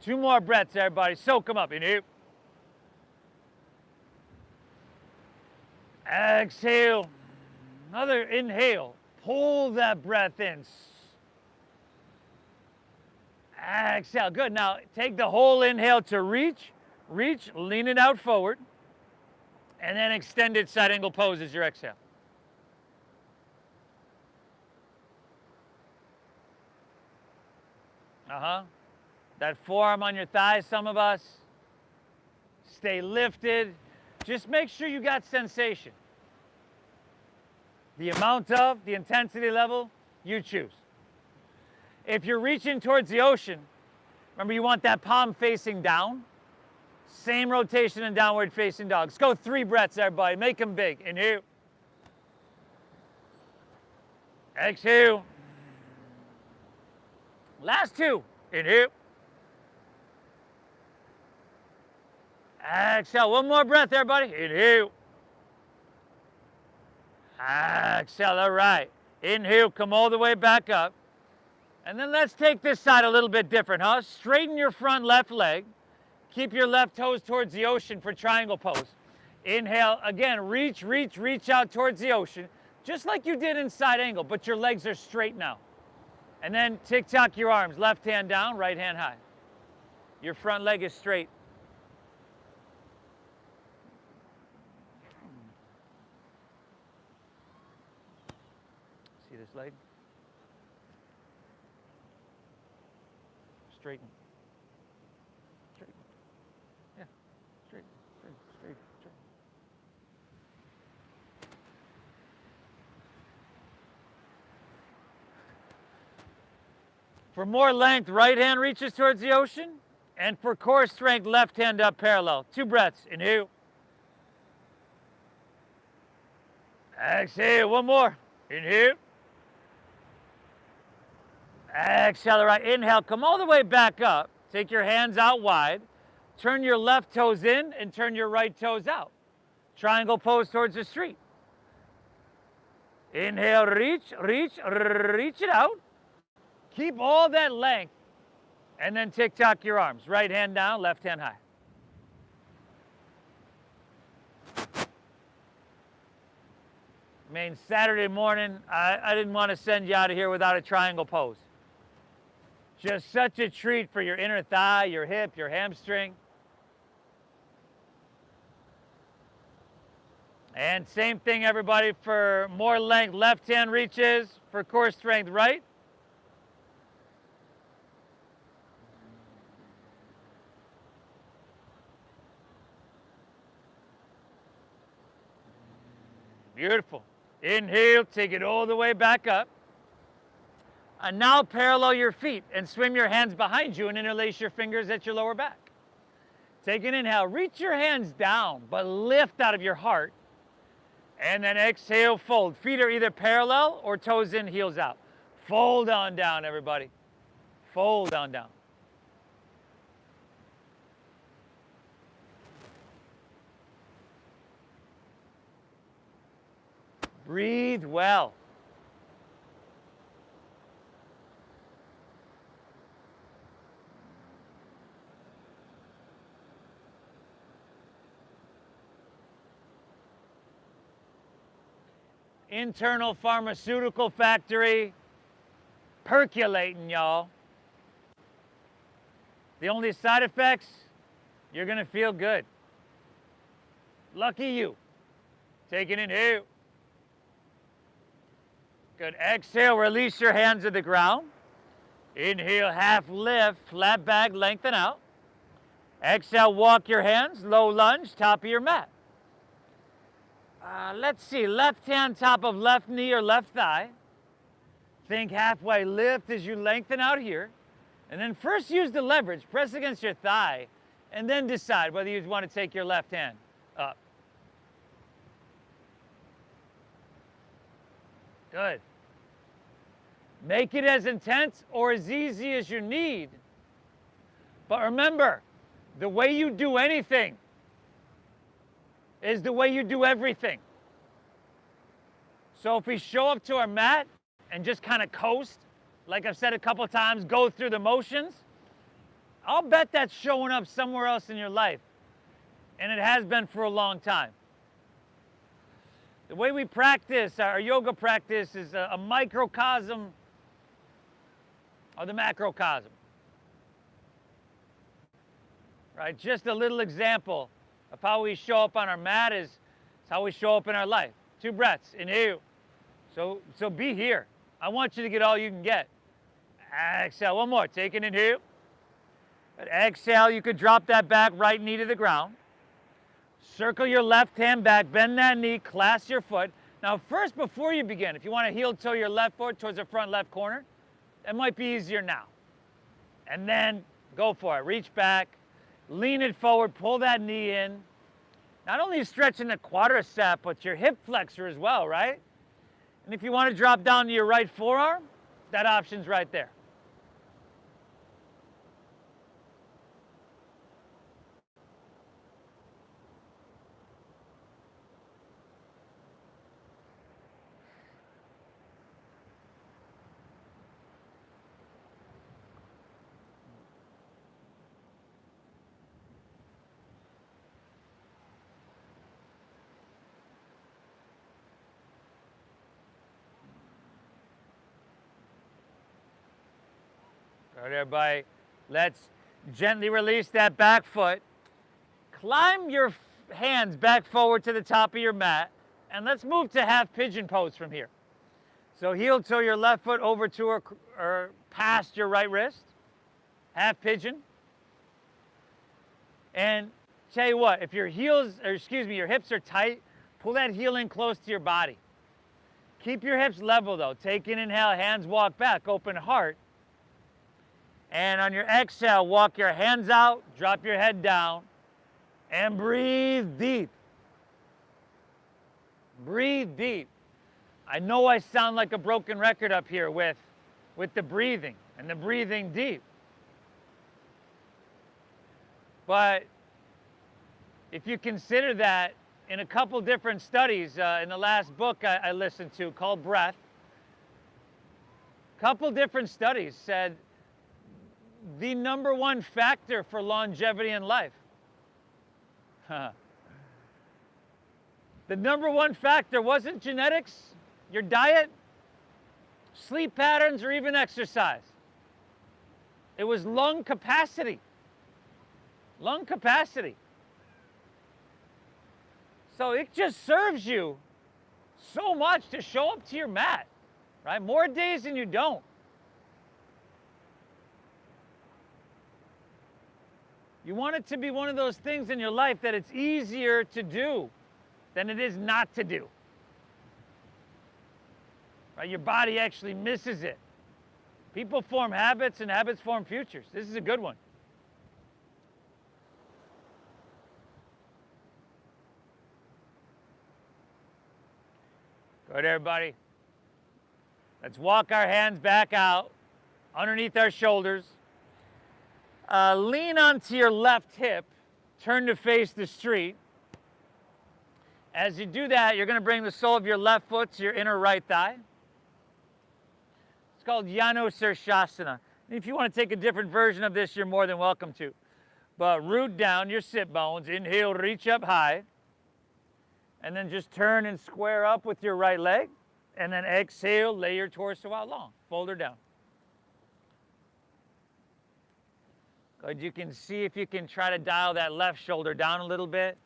2 more breaths, everybody. Soak them up. Inhale. Exhale. Another inhale. Pull that breath in. Exhale. Good. Now take the whole inhale to reach. Reach. Lean it out forward. And then extended side angle pose as your exhale. That forearm on your thigh, some of us. Stay lifted. Just make sure you got sensation. The amount of, the intensity level, you choose. If you're reaching towards the ocean, remember you want that palm facing down. Same rotation in downward facing dog. Let's go 3 breaths, everybody. Make them big. Inhale. Exhale. Last 2. Inhale. Exhale. 1 more breath, everybody. Inhale. Exhale. All right. Inhale. Come all the way back up. And then let's take this side a little bit different, huh? Straighten your front left leg. Keep your left toes towards the ocean for triangle pose. Inhale. Again, reach out towards the ocean. Just like you did in side angle, but your legs are straight now. And then tick-tock your arms. Left hand down, right hand high. Your front leg is straight. See this leg? Straighten. Straighten. Yeah. Straighten. Straighten. For more length, right hand reaches towards the ocean. And for core strength, left hand up parallel. 2 breaths. Inhale. Exhale. 1 more. Inhale. Exhale. All right. Inhale. Come all the way back up. Take your hands out wide. Turn your left toes in and turn your right toes out. Triangle pose towards the street. Inhale, reach, reach, reach it out. Keep all that length, and then tick-tock your arms. Right hand down, left hand high. I mean, Saturday morning, I didn't want to send you out of here without a triangle pose. Just such a treat for your inner thigh, your hip, your hamstring. And same thing, everybody, for more length, left hand reaches, for core strength, right. Beautiful. Inhale, take it all the way back up. And now parallel your feet and swim your hands behind you and interlace your fingers at your lower back. Take an inhale, reach your hands down, but lift out of your heart. And then exhale, fold. Feet are either parallel or toes in, heels out. Fold on down, everybody. Fold on down. Breathe well. Internal pharmaceutical factory percolating, y'all. The only side effects, you're going to feel good. Lucky you. Take an inhale. Good. Exhale, release your hands to the ground. Inhale, half lift, flat back, lengthen out. Exhale, walk your hands, low lunge, top of your mat. Let's see, left hand top of left knee or left thigh. Think halfway lift as you lengthen out here. And then first use the leverage, press against your thigh, and then decide whether you want to take your left hand up. Good. Make it as intense or as easy as you need. But remember, the way you do anything is the way you do everything. So if we show up to our mat and just kind of coast, like I've said a couple times, go through the motions, I'll bet that's showing up somewhere else in your life. And it has been for a long time. The way we practice, our yoga practice, is a microcosm of the macrocosm. Right? Just a little example of how we show up on our mat is how we show up in our life. 2 breaths, inhale. So be here. I want you to get all you can get. Exhale, one more, take an inhale. Exhale, you could drop that back, right knee to the ground. Circle your left hand back, bend that knee, clasp your foot. Now first, before you begin, if you want to heel toe your left foot towards the front left corner, that might be easier now. And then go for it, reach back, lean it forward, pull that knee in. Not only stretching the quadricep, but your hip flexor as well, right? And if you want to drop down to your right forearm, that option's right there. All right, everybody, let's gently release that back foot. Climb your hands back forward to the top of your mat, and let's move to half pigeon pose from here. So heel toe your left foot over to or past your right wrist, half pigeon. And tell you what, if your your hips are tight, pull that heel in close to your body. Keep your hips level though. Take an inhale, hands walk back, open heart. And on your exhale, walk your hands out, drop your head down, and breathe deep. Breathe deep. I know I sound like a broken record up here with the breathing and the breathing deep. But if you consider that in a couple different studies, in the last book I listened to called Breath, couple different studies said the number one factor for longevity in life, the number one factor wasn't genetics, your diet, sleep patterns, or even exercise. It was lung capacity. Lung capacity. So it just serves you so much to show up to your mat, right? More days than you don't. You want it to be one of those things in your life that it's easier to do than it is not to do. Right? Your body actually misses it. People form habits and habits form futures. This is a good one. Good, everybody. Let's walk our hands back out underneath our shoulders. Lean onto your left hip, turn to face the street. As you do that, you're going to bring the sole of your left foot to your inner right thigh. It's called Janu-Shirshasana. If you want to take a different version of this, you're more than welcome to. But root down your sit bones. Inhale, reach up high. And then just turn and square up with your right leg. And then exhale, lay your torso out long. Fold her down. Good. You can see if you can try to dial that left shoulder down a little bit.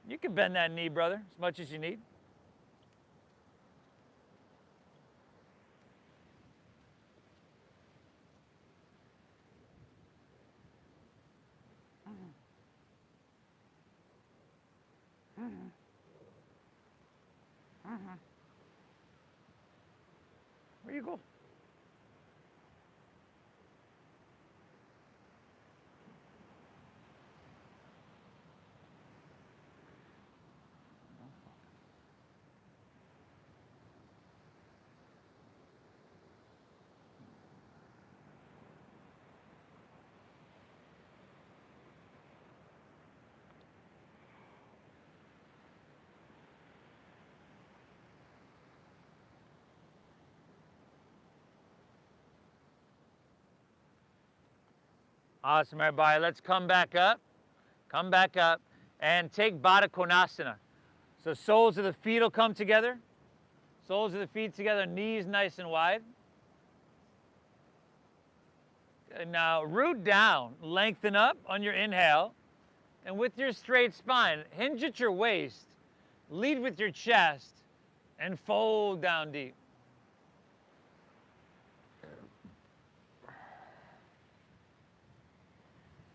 You can bend that knee, brother, as much as you need. Where you go? Awesome, everybody. Let's come back up. Come back up and take Baddha Konasana. So soles of the feet will come together. Soles of the feet together, knees nice and wide. And now root down, lengthen up on your inhale. And with your straight spine, hinge at your waist, lead with your chest, and fold down deep.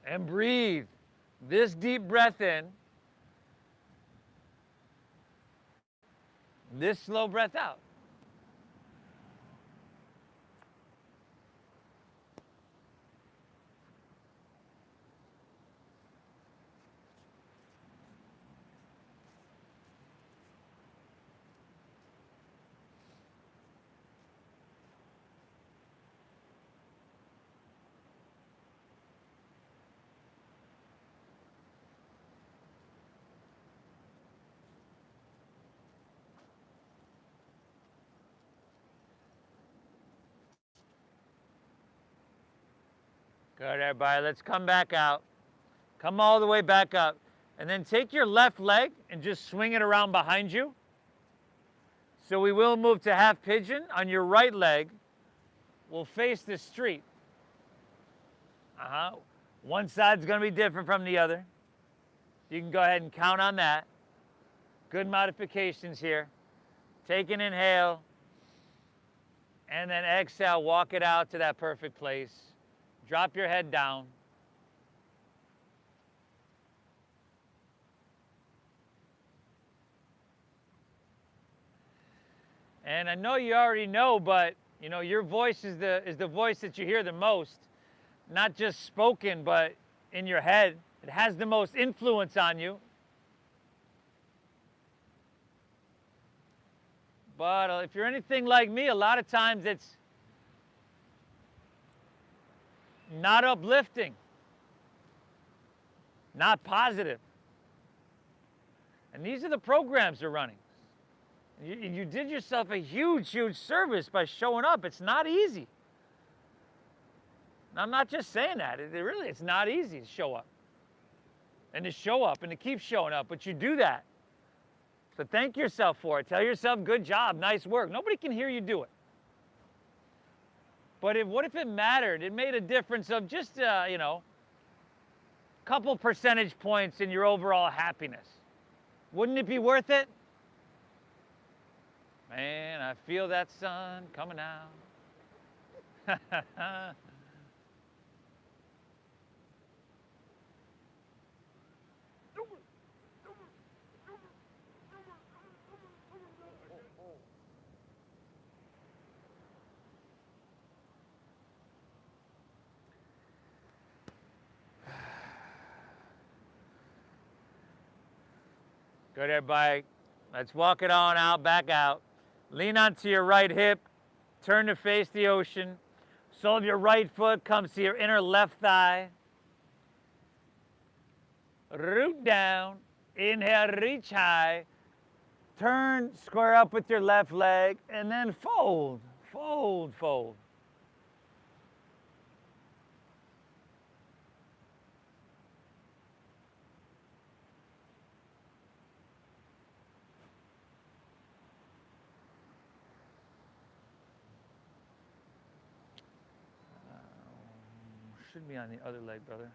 And breathe this deep breath in, this slow breath out. Good, everybody. Let's come back out. Come all the way back up. And then take your left leg and just swing it around behind you. So we will move to half pigeon. On your right leg, we'll face the street. One side's going to be different from the other. You can go ahead and count on that. Good modifications here. Take an inhale. And then exhale, walk it out to that perfect place. Drop your head down. And I know you already know, but you know your voice is the voice that you hear the most, not just spoken, but in your head. It has the most influence on you. But if you're anything like me, a lot of times it's not uplifting, not positive. And these are the programs they're running. You did yourself a huge, huge service by showing up. It's not easy. And I'm not just saying that. It's not easy to show up. And to show up and to keep showing up. But you do that. So thank yourself for it. Tell yourself, good job, nice work. Nobody can hear you do it. But what if it mattered? It made a difference of just, you know, a couple percentage points in your overall happiness. Wouldn't it be worth it? Man, I feel that sun coming out. Good, everybody. Let's walk it on out, back out. Lean onto your right hip. Turn to face the ocean. Sole of your right foot comes to your inner left thigh. Root down. Inhale, reach high. Turn, square up with your left leg, and then fold, fold, fold. Should be on the other leg, brother.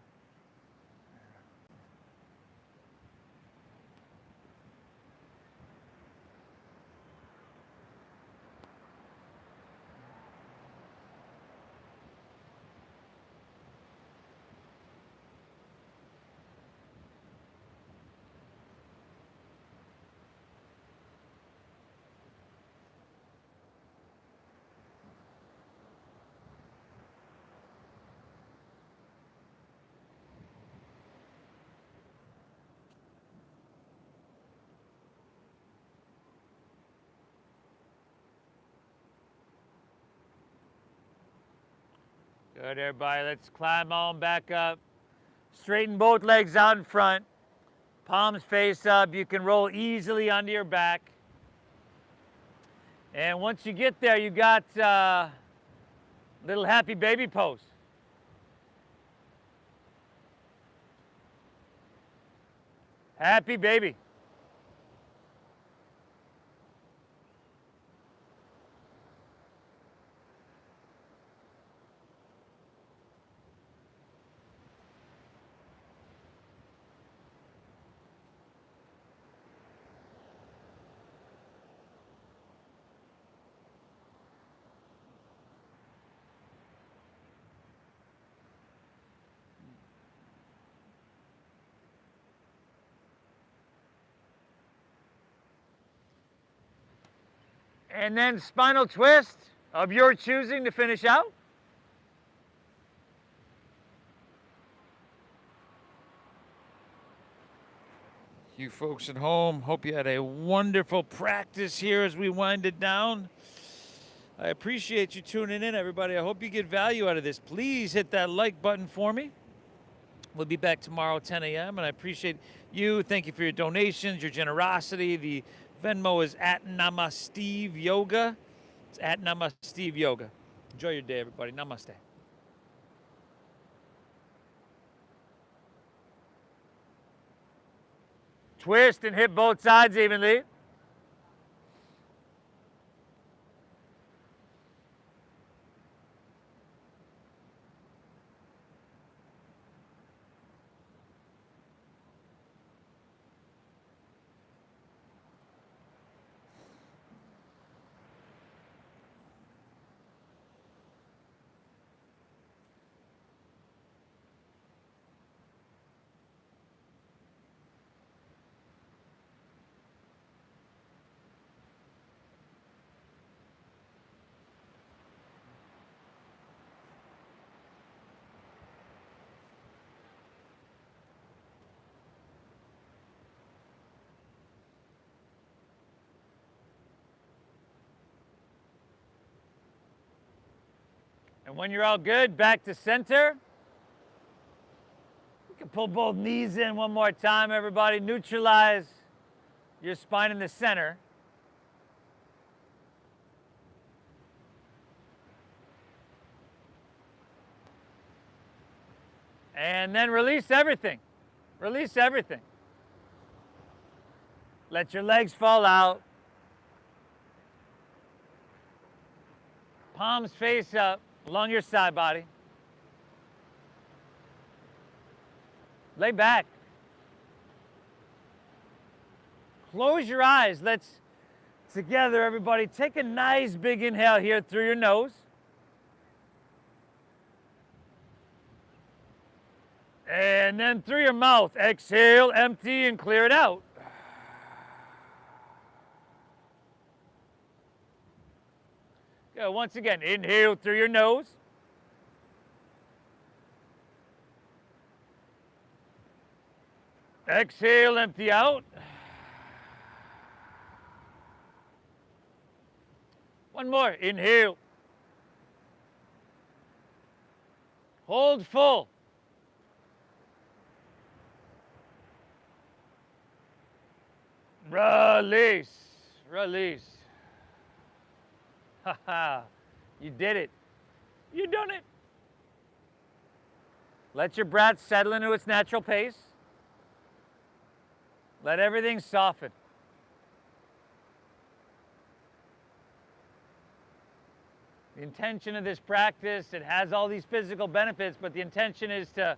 Good, everybody. Let's climb on back up. Straighten both legs out in front. Palms face up. You can roll easily onto your back. And once you get there, you got little happy baby pose. Happy baby. And then spinal twist of your choosing to finish out. You folks at home, hope you had a wonderful practice here as we wind it down. I appreciate you tuning in, everybody. I hope you get value out of this. Please hit that like button for me. We'll be back tomorrow, 10 a.m., and I appreciate you. Thank you for your donations, your generosity. The Venmo is at Namasteve Yoga. It's at Namasteve Yoga. Enjoy your day, everybody. Namaste. Twist and hit both sides evenly. And when you're all good, back to center. You can pull both knees in one more time, everybody. Neutralize your spine in the center. And then release everything. Release everything. Let your legs fall out. Palms face up along your side body. Lay back. Close your eyes. Let's, together, everybody, take a nice big inhale here through your nose. And then through your mouth, exhale, empty, and clear it out. Good. Once again, inhale through your nose. Exhale, empty out. One more, inhale. Hold full. Release, release. Ha ha, you did it. You done it. Let your breath settle into its natural pace. Let everything soften. The intention of this practice, it has all these physical benefits, but the intention is to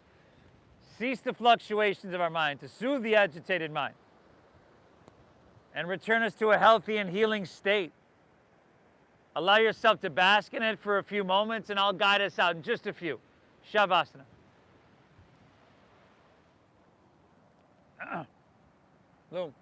cease the fluctuations of our mind, to soothe the agitated mind, and return us to a healthy and healing state. Allow yourself to bask in it for a few moments, and I'll guide us out in just a few. Shavasana. Boom.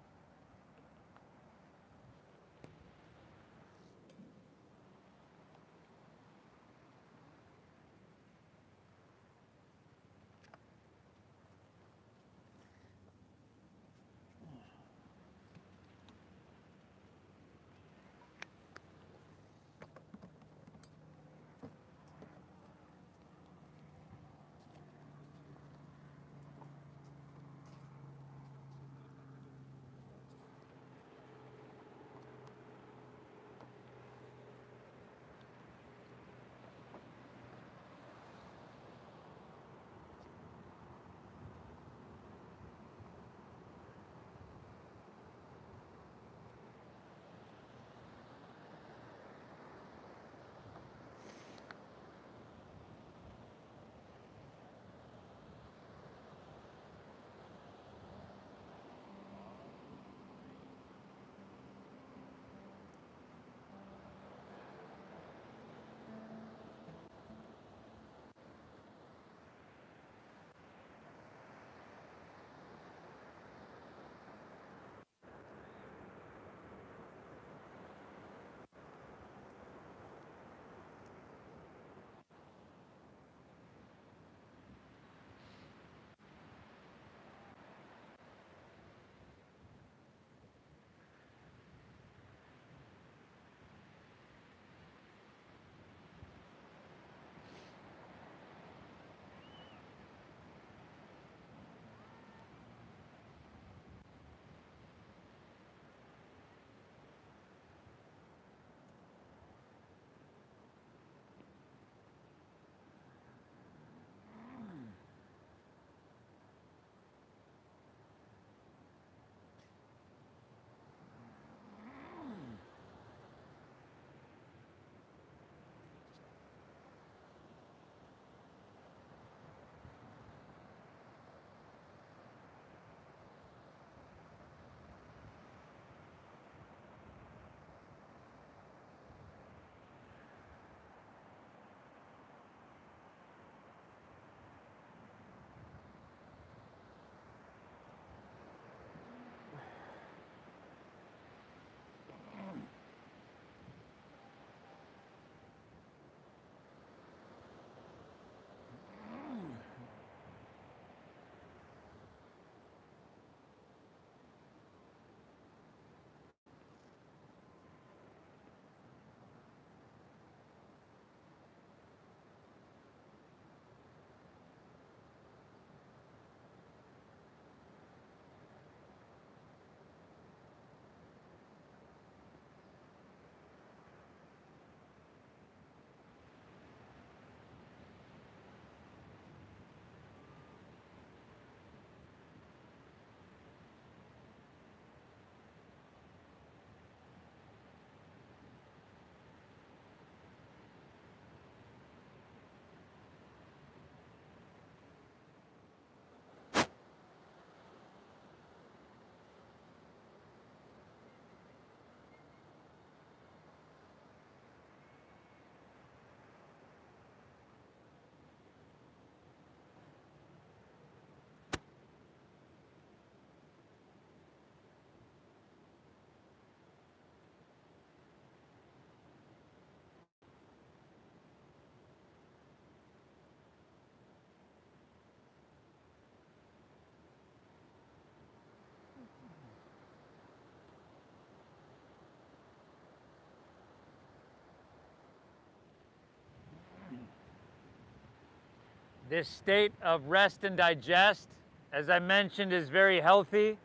This state of rest and digest, as I mentioned, is very healthy.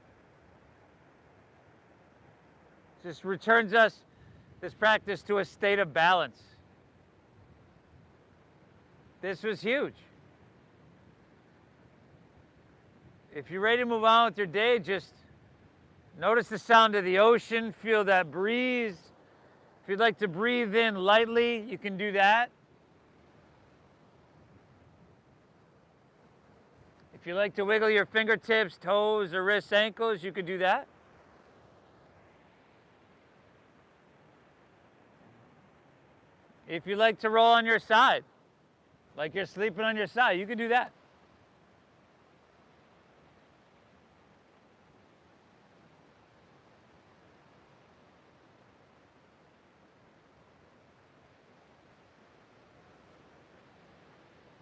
Just returns us, this practice, to a state of balance. This was huge. If you're ready to move on with your day, just notice the sound of the ocean, feel that breeze. If you'd like to breathe in lightly, you can do that. If you like to wiggle your fingertips, toes, or wrists, ankles, you could do that. If you like to roll on your side, like you're sleeping on your side, you can do that.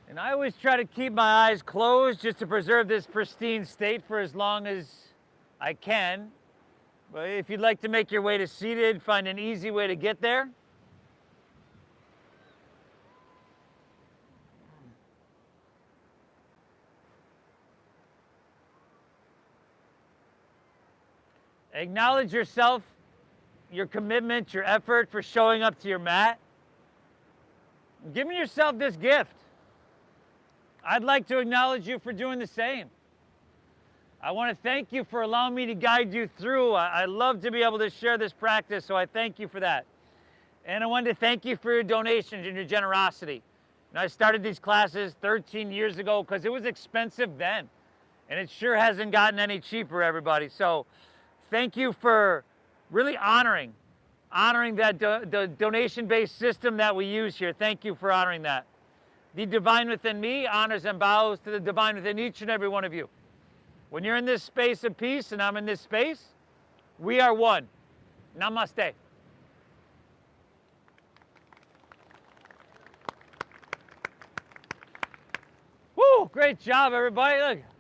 And I always try to keep my eyes closed just to preserve this pristine state for as long as I can. But if you'd like to make your way to seated, find an easy way to get there. Acknowledge yourself, your commitment, your effort for showing up to your mat. Giving yourself this gift. I'd like to acknowledge you for doing the same. I want to thank you for allowing me to guide you through. I love to be able to share this practice, so I thank you for that. And I wanted to thank you for your donations and your generosity. And I started these classes 13 years ago because it was expensive then. And it sure hasn't gotten any cheaper, everybody. So thank you for really honoring that the donation-based system that we use here. Thank you for honoring that. The divine within me honors and bows to the divine within each and every one of you. When you're in this space of peace and I'm in this space, we are one. Namaste. Woo! Great job, everybody. Look.